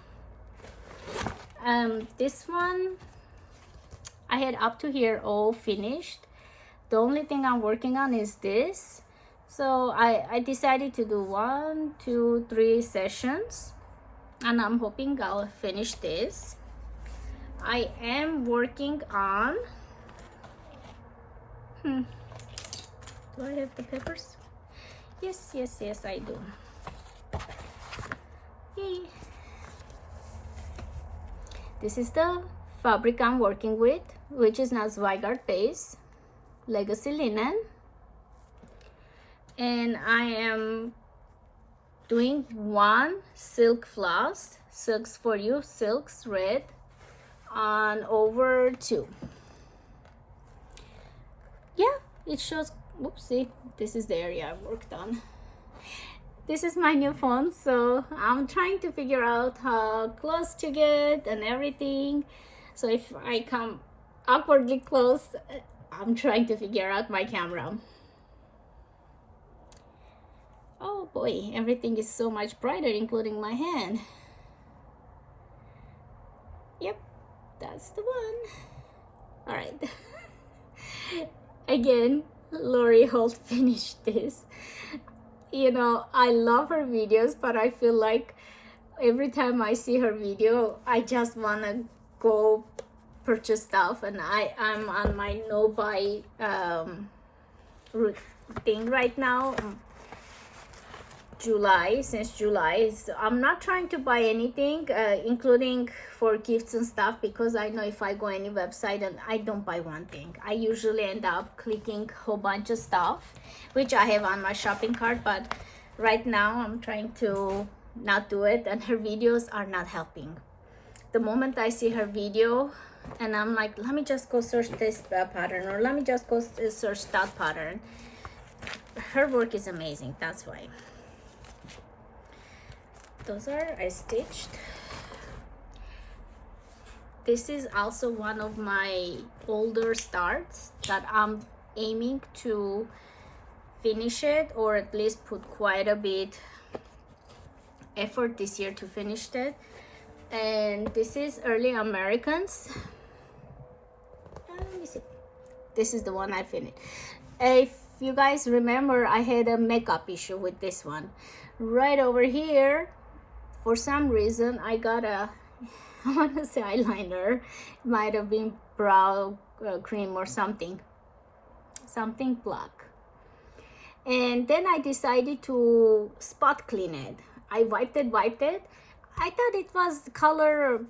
This one I had up to here all finished. The only thing I'm working on is this. So I decided to do 1, 2, 3 sessions, and I'm hoping I'll finish this. I am working on do I have the papers? Yes, I do. Yay. This is the fabric I'm working with, which is not Zweigart base, Legacy linen, and I am doing 1 silk floss, Silks for You, Silks red, on over 2. Yeah, it shows. Oopsie, this is the area I worked on. This is my new phone, so I'm trying to figure out how close to get and everything. So if I come awkwardly close, I'm trying to figure out my camera. Oh boy, everything is so much brighter, including my hand. Yep, that's the one. All right. Again, Lori Holt finished this. You know, I love her videos, but I feel like every time I see her video, I just want to go purchase stuff, and I'm on my no buy thing right now. Since July, so I'm not trying to buy anything, including for gifts and stuff, because I know if I go any website and I don't buy one thing, I usually end up clicking a whole bunch of stuff, which I have on my shopping cart. But right now I'm trying to not do it, and her videos are not helping. The moment I see her video and I'm like, let me just go search this pattern, or let me just go search that pattern, her work is amazing. That's why. Those are I stitched. This is also one of my older starts that I'm aiming to finish it, or at least put quite a bit effort this year to finish it. And this is Early Americans. Let me see. This is the one I finished. If you guys remember, I had a makeup issue with this one. Right over here, for some reason, I got a, I want to say eyeliner. It might have been brow cream or something black. And then I decided to spot clean it. I wiped it. I thought it was color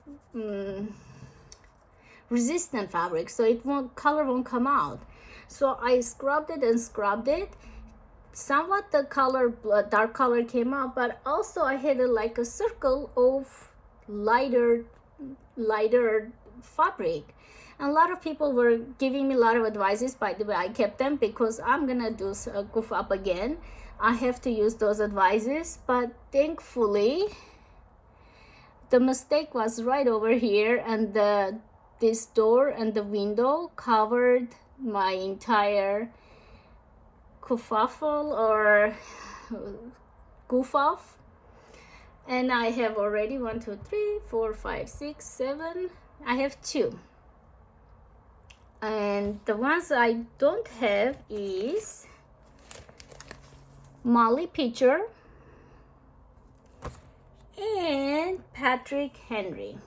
resistant fabric, so color won't come out. So I scrubbed it. Somewhat the color, dark color came out, but also I had like a circle of lighter fabric. And a lot of people were giving me a lot of advices. By the way, I kept them because I'm gonna do a goof up again. I have to use those advices, but thankfully the mistake was right over here, and this door and the window covered my entire kerfuffle or goof off. And I have already 1, 2, 3, 4, 5, 6, 7. I have 2. And the ones I don't have is Molly Pitcher and Patrick Henry.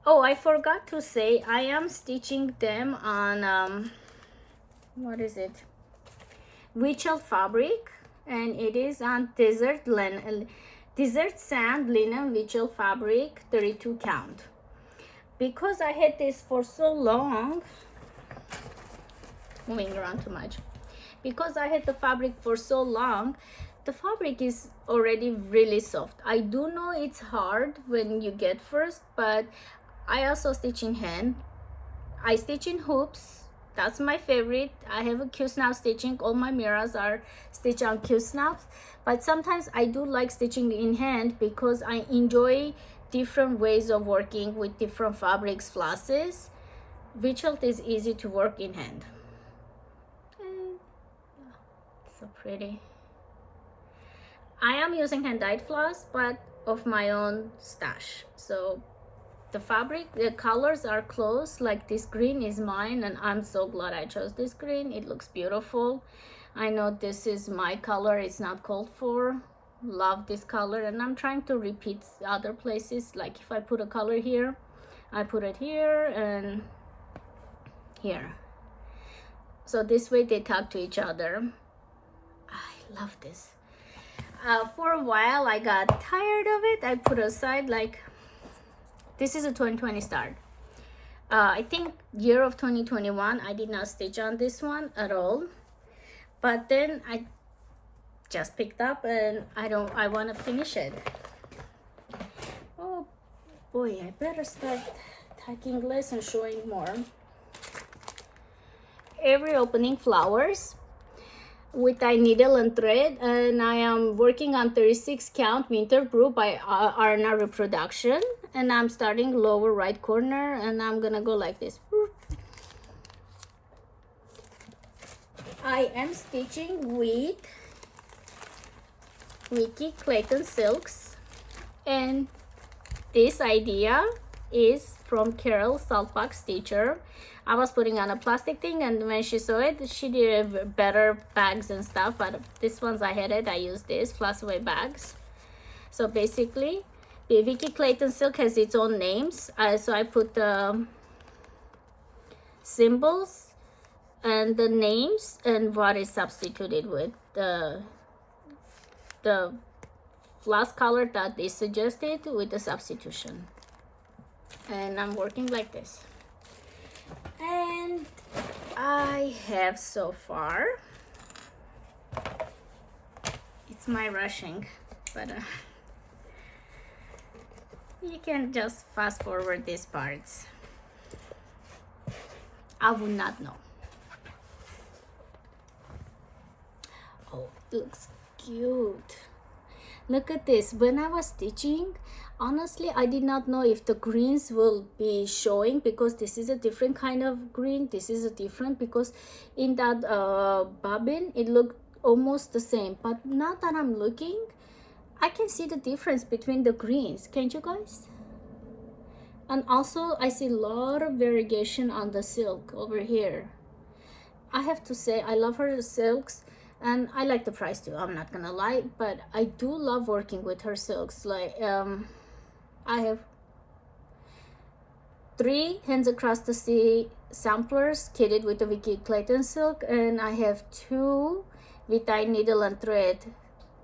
Oh, I forgot to say, I am stitching them on what is it, Wichelt fabric, and it is on desert sand linen Wichelt fabric, 32 count. Because I had this for so long, moving around too much, because I had the fabric for so long, the fabric is already really soft. I do know it's hard when you get first, but I also stitch in hand. I stitch in hoops That's my favorite. I have a Q-snap stitching. All my mirrors are stitched on Q-snaps, but sometimes I do like stitching in hand because I enjoy different ways of working with different fabrics, flosses. Witchelt is easy to work in hand. So pretty. I am using hand dyed floss, but of my own stash. So the fabric, the colors are close. Like this green is mine, and I'm so glad I chose this green. It looks beautiful. I know this is my color, it's not called for. Love this color, and I'm trying to repeat other places. Like if I put a color here, I put it here and here, so this way they talk to each other. I love this. For a while I got tired of it. I put aside. Like this is a 2020 start. I think year of 2021 I did not stitch on this one at all, but then I just picked up and I want to finish it. Oh boy, I better start tacking less and showing more. Every opening flowers with a needle and thread, and I am working on 36 count winter brew by Arna Reproduction, and I'm starting lower right corner, and I'm gonna go like this. I am stitching with Mickey Clayton silks, and this idea is from Carol Saltbox Stitcher. I was putting on a plastic thing, and when she saw it, she did better bags and stuff, but this ones I had it, I used this Flosstube bags. So basically the Vicky Clayton silk has its own names, so I put the symbols and the names and what is substituted with the floss color that they suggested with the substitution. And I'm working like this, and I have so far, it's my rushing, but you can just fast forward these parts. I would not know. Oh, it looks cute. Look at this. When I was stitching, honestly, I did not know if the greens will be showing, because this is a different kind of green. This is a different, because in that bobbin, it looked almost the same. But now that I'm looking, I can see the difference between the greens. Can't you guys? And also, I see a lot of variation on the silk over here. I have to say, I love her silks. And I like the price too, I'm not gonna lie, but I do love working with her silks. Like I have 3 Hands Across the Sea samplers kitted with the Vicky Clayton silk, and I have 2 Vitae needle and thread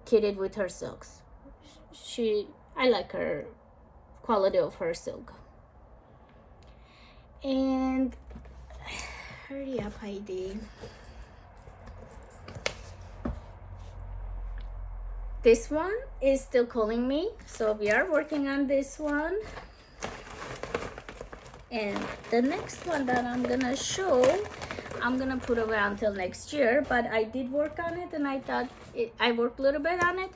kitted with her silks. I like her quality of her silk. And hurry up, Heidi. This one is still calling me, so we are working on this one. And the next one that I'm gonna show, I'm gonna put away until next year, but I did work on it, and I thought I worked a little bit on it.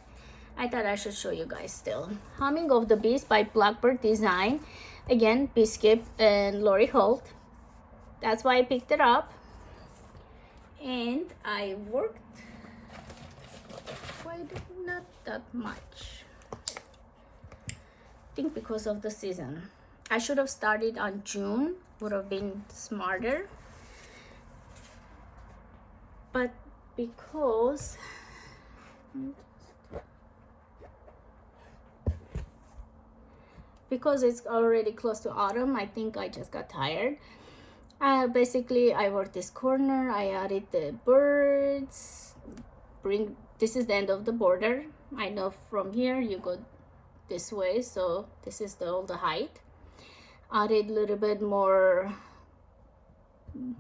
I thought I should show you guys still. Humming of the Bees by Blackbird Design. Again, Biscuit and Lori Holt. That's why I picked it up. And I worked not that much. I think because of the season. I should have started on June, would have been smarter. But because it's already close to autumn, I think I just got tired. Basically, I worked this corner, I added the birds, this is the end of the border. I know from here you go this way, so this is all the height. Added a little bit more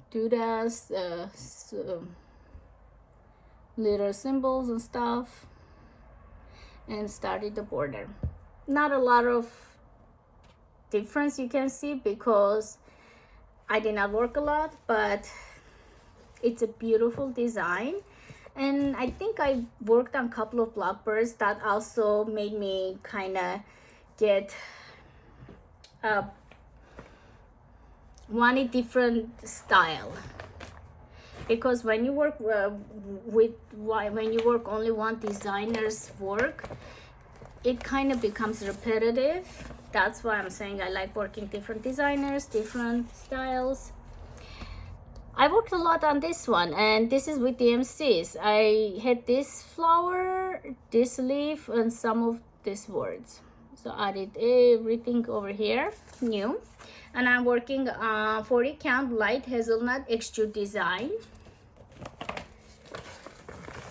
doodads, little symbols and stuff, and started the border. Not a lot of difference you can see because I did not work a lot, but It's a beautiful design. And I think I worked on a couple of blackbirds that also made me kind of get one different style, because when you work when you work only one designer's work, it kind of becomes repetitive. That's why I'm saying I like working different designers, different styles. I worked a lot on this one, and this is with DMCs. I had this flower, this leaf, and some of these words. So I did everything over here new. And I'm working on 40 count light hazelnut extrude design.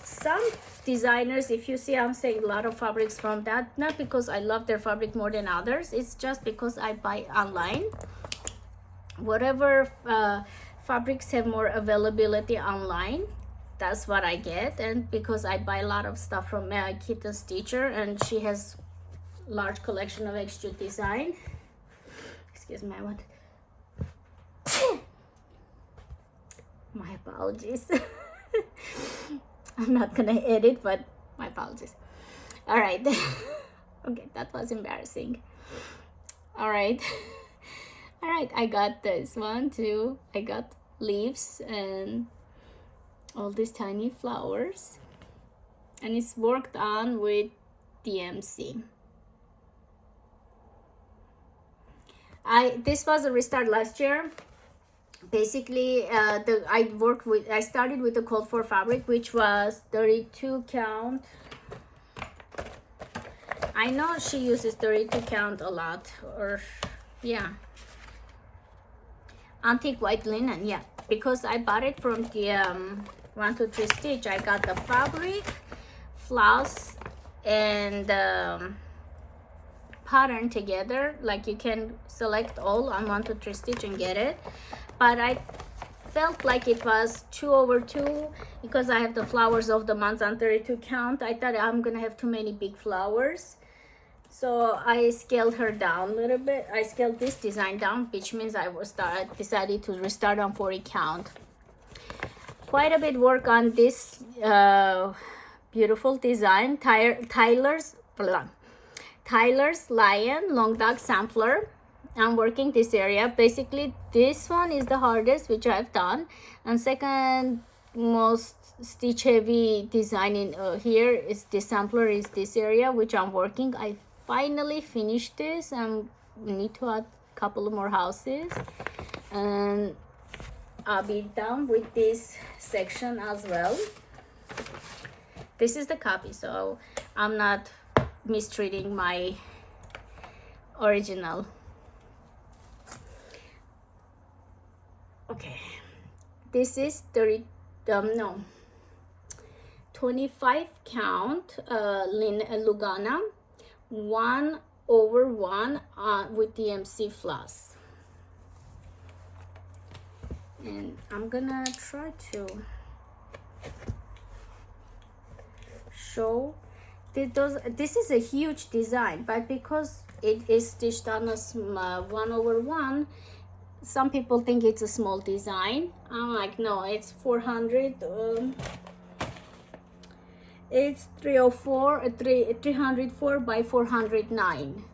Some designers, if you see, I'm saying a lot of fabrics from that, not because I love their fabric more than others, it's just because I buy online. Whatever fabrics have more availability online, that's what I get. And because I buy a lot of stuff from Kitten Stitcher, and she has large collection of extrude design. Excuse me, I want my apologies. I'm not gonna edit, but my apologies. All right. Okay, that was embarrassing. All right. All right, I got this one too. I got leaves and all these tiny flowers, and it's worked on with DMC. This was a restart last year. Basically, I started with the Cold for fabric, which was 32 count. I know she uses 32 count a lot, or yeah, antique white linen, yeah, because I bought it from the 1 2 3 Stitch. I got the fabric, floss, and pattern together. Like, you can select all on 1 2 3 Stitch and get it, but I felt like it was 2/2 because I have the flowers of the month on 32 count. I thought I'm gonna have too many big flowers, so I scaled her down a little bit. I scaled this design down, which means I decided to restart on 40 count. Quite a bit work on this beautiful design, Tyler's Lion Long Dog Sampler. I'm working this area. Basically, this one is the hardest, which I've done, and second most stitch heavy design in here is this sampler, is this area, which I'm working. I finally finished this, and we need to add a couple more houses, and I'll be done with this section as well. This is the copy, so I'm not mistreating my original. Okay, this is 25 count Lugana 1/1 with DMC floss, and I'm gonna try to show this is a huge design, but because it is stitched on a 1/1, some people think it's a small design. I'm like, no, it's 400. It's 304 by 409.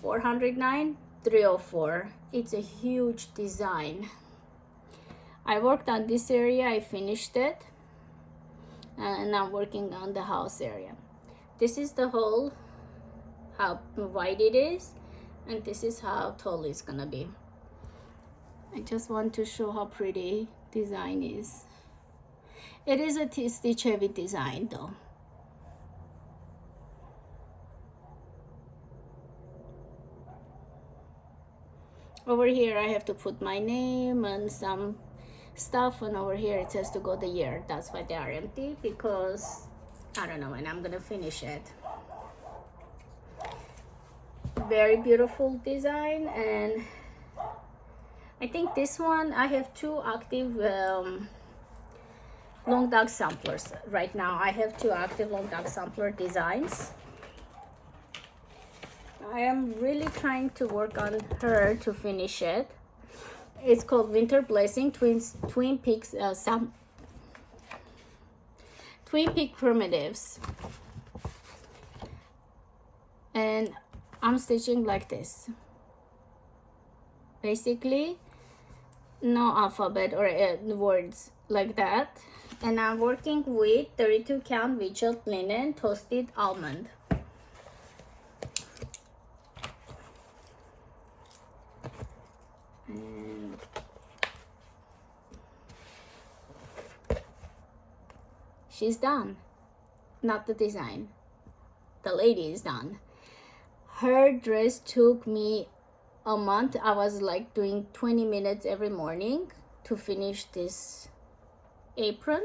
409, 304. It's a huge design. I worked on this area. I finished it, and I'm working on the house area. This is the hole, how wide it is, and this is how tall it's gonna be. I just want to show how pretty design is. It is a stitch heavy design though. Over here I have to put my name and some stuff, and over here it says to go the year. That's why they are empty, because I don't know when I'm gonna finish it. Very beautiful design, and I think this one I have 2 active long dog samplers right now. I have 2 active long dog sampler designs. I am really trying to work on her to finish it. It's called Winter Blessing Twin Peaks Twin Peak Primitives. And I'm stitching like this. Basically, no alphabet or words like that. And I'm working with 32 count Richard linen toasted almond. And she's done. Not the design. The lady is done. Her dress took me a month. I was like doing 20 minutes every morning to finish this apron,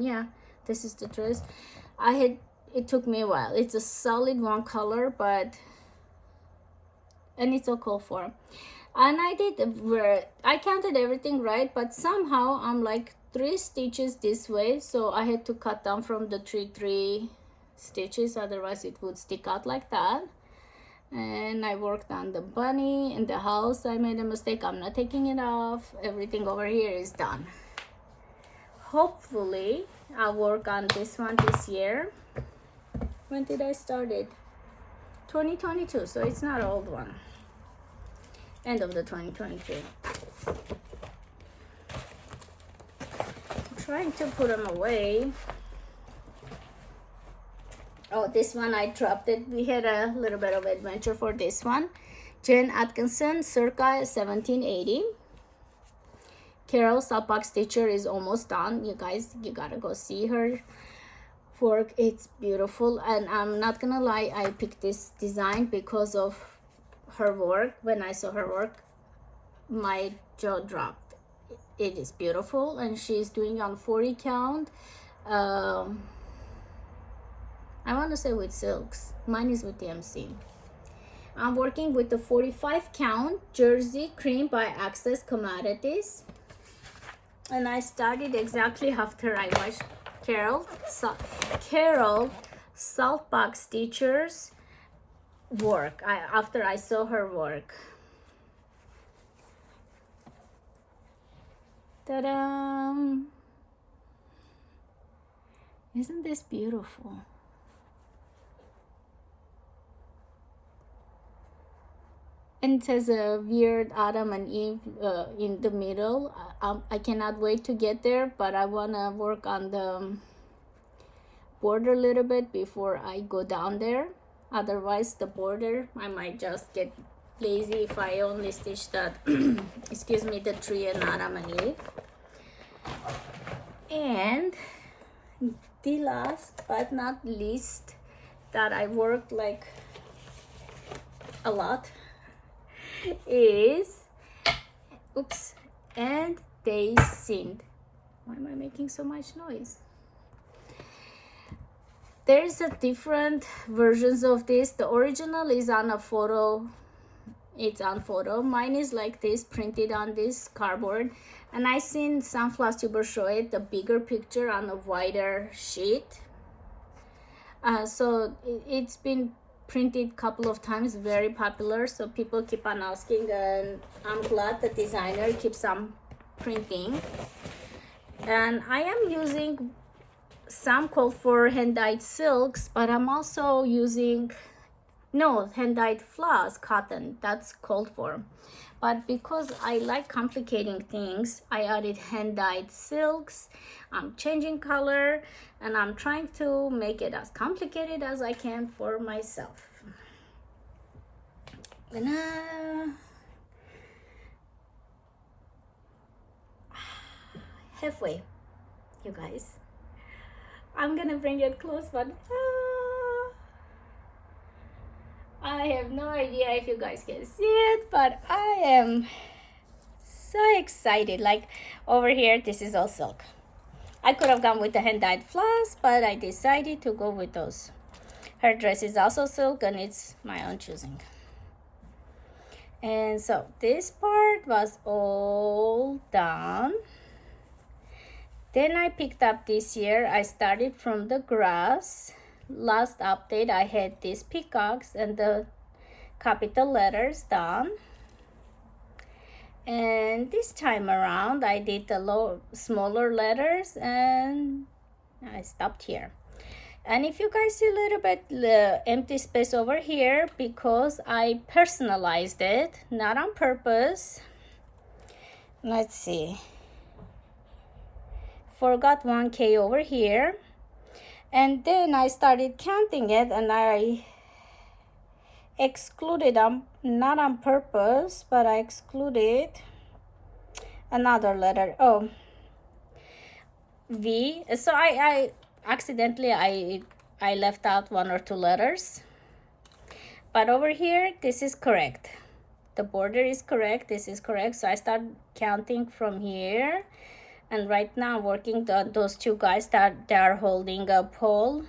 yeah, this is the dress. It took me a while. It's a solid one color, but and it's a call for. And I counted everything right, but somehow I'm like 3 stitches this way, so I had to cut down from the 3 stitches, otherwise it would stick out like that. And I worked on the bunny in the house. I made a mistake. I'm not taking it off. Everything over here is done. Hopefully I'll work on this one this year. When did I start it? 2022, so it's not an old one. End of the 2023. I'm trying to put them away. Oh, this one I dropped it. We had a little bit of adventure for this one. Jen Atkinson, circa 1780. Carol Saltbox Stitcher is almost done. You guys, you gotta go see her work. It's beautiful. And I'm not gonna lie, I picked this design because of her work. When I saw her work, my jaw dropped. It is beautiful, and she's doing on 40 count. I want to say with silks. Mine is with DMC. I'm working with the 45 count Jersey Cream by Access Commodities. And I started exactly after I watched Carol Saltbox Stitcher's work. After I saw her work. Ta-da! Isn't this beautiful? And it says a weird Adam and Eve in the middle. I cannot wait to get there, but I want to work on the border a little bit before I go down there. Otherwise, the border, I might just get lazy if I only stitch that, excuse me, the tree and Adam and Eve. And the last but not least that I worked like a lot is, oops, and they sinned. Why am I making so much noise? There's a different versions of this. The original is on a photo. It's on photo. Mine is like this, printed on this cardboard. And I seen some Flosstubers show it, the bigger picture on a wider sheet. So it's been printed a couple of times, very popular, so people keep on asking, and I'm glad the designer keeps on printing. And I am using some called for hand-dyed silks, but I'm also using hand-dyed floss cotton, that's called for. But because I like complicating things, I added hand-dyed silks. I'm changing color, and I'm trying to make it as complicated as I can for myself. Halfway, you guys. I'm gonna bring it close, but I have no idea if you guys can see it, but I am so excited. Like over here, this is all silk. I could have gone with the hand-dyed floss, but I decided to go with those. Her dress is also silk, and it's my own choosing. And so this part was all done. Then I picked up this year. I started from the grass. Last update, I had these peacocks and the capital letters done. And this time around I did the smaller letters and I stopped here. And if you guys see a little bit empty space over here, because I personalized it, not on purpose. Let's see, forgot 1K over here. And then I started counting it and I excluded them, not on purpose, but I excluded another letter. Oh, V. So I accidentally I left out 1 or 2 letters, but over here this is correct, the border is correct, this is correct. So I start counting from here, and right now I'm working those 2 guys that they are holding a pole.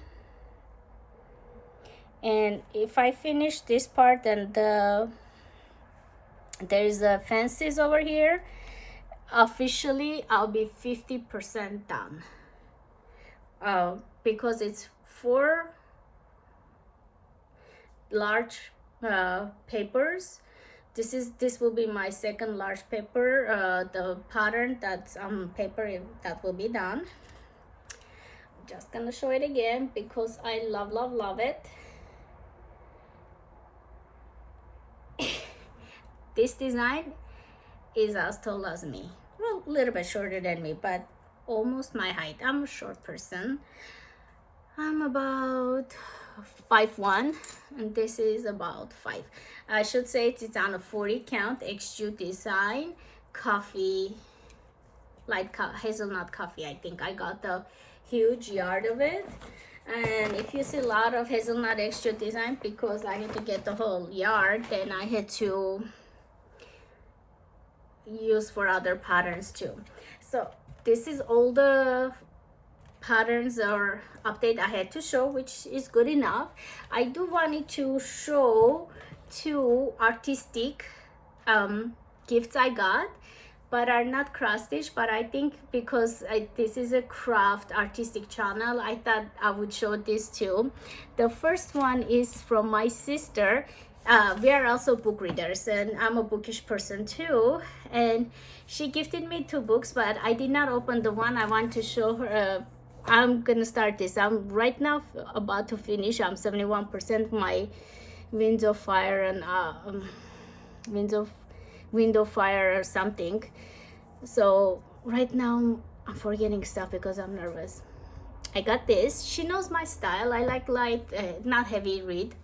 And if I finish this part and there's a fences over here, officially I'll be 50% done. Because it's 4 large papers. This will be my second large paper. The pattern that's on paper that will be done. I'm just gonna show it again because I love it. This design is as tall as me. Well, a little bit shorter than me, but almost my height. I'm a short person. I'm about 5'1", and this is about 5. I should say it's on a 40 count XU design, coffee, light hazelnut coffee. I think I got the huge yard of it. And if you see a lot of hazelnut XU design, because I had to get the whole yard, then I had to use for other patterns too. So this is all the patterns or update I had to show, which is good enough. I do wanted to show 2 artistic gifts I got, but are not cross stitch. But I think because this is a craft artistic channel, I thought I would show this too. The first one is from my sister. We are also book readers, and I'm a bookish person too, and she gifted me 2 books, but I did not open the one I want to show her. I'm gonna start this. I'm right now about to finish. I'm 71% my Winds of Fire and Wind of Fire or something. So right now I'm forgetting stuff because I'm nervous. I got this. She knows my style. I like light, not heavy read.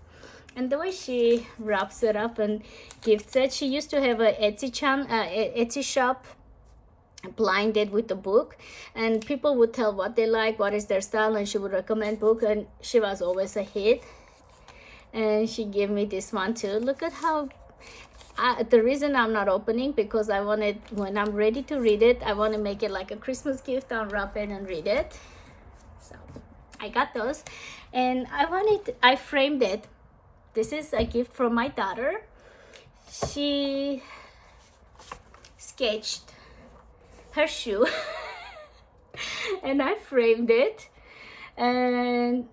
And the way she wraps it up and gifts it, she used to have a Etsy shop blinded with the book, and people would tell what they like, what is their style, and she would recommend book, and she was always a hit. And she gave me this one too. Look at how the reason I'm not opening, because I wanted, when I'm ready to read it, I want to make it like a Christmas gift, unwrap it and read it. So I got those, and I framed it. This is a gift from my daughter. She sketched her shoe and I framed it, and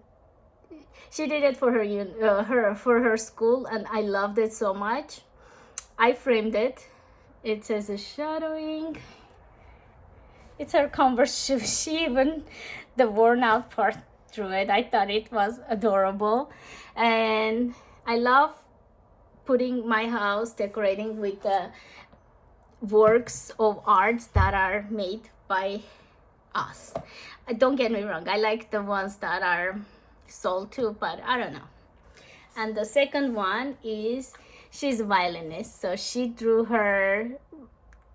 she did it for her school, and I loved it so much. I framed it. It says a shadowing. It's her Converse shoe. She even the worn out part through it. I thought it was adorable, and I love putting my house, decorating with the works of arts that are made by us. Don't get me wrong, I like the ones that are sold too, but I don't know. And the second one is, she's a violinist, so she drew her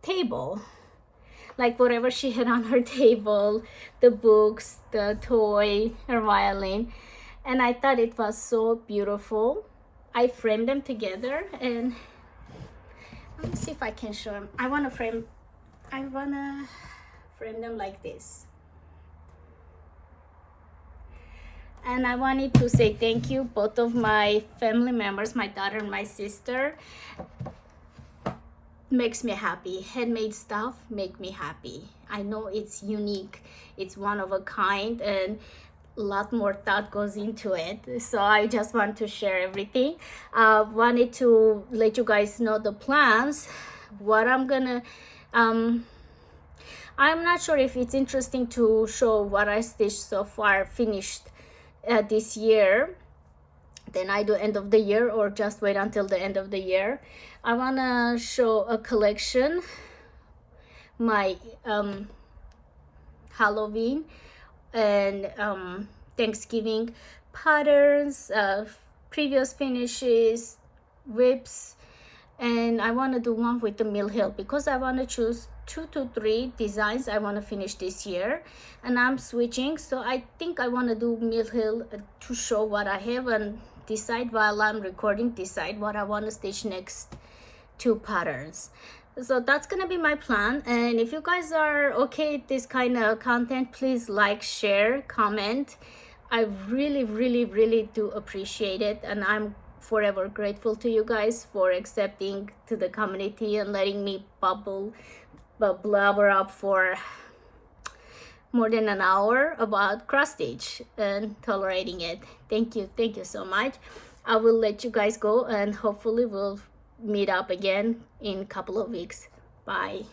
table, like whatever she had on her table, the books, the toy, her violin, and I thought it was so beautiful. I framed them together, and let me see if I can show them. I wanna frame them like this. And I wanted to say thank you, both of my family members, my daughter and my sister. Makes me happy. Handmade stuff make me happy. I know it's unique, it's one of a kind, and a lot more thought goes into it. So I just want to share everything. Wanted to let you guys know the plans. what I'm gonna I'm not sure if it's interesting to show what I stitched so far finished this year, then I do end of the year, or just wait until the end of the year. I want to show a collection, my Halloween and Thanksgiving patterns, previous finishes, whips, and I want to do one with the mill hill because I want to choose 2 to 3 designs I want to finish this year, and I'm switching, so I think I want to do mill hill to show what I have and decide while I'm recording, decide what I want to stitch next 2 patterns. So that's gonna be my plan, and if you guys are okay with this kind of content, please like, share, comment. I really do appreciate it, and I'm forever grateful to you guys for accepting to the community and letting me blabber up for more than an hour about cross stitch and tolerating it. Thank you so much. I will let you guys go, and hopefully we'll meet up again in a couple of weeks. Bye.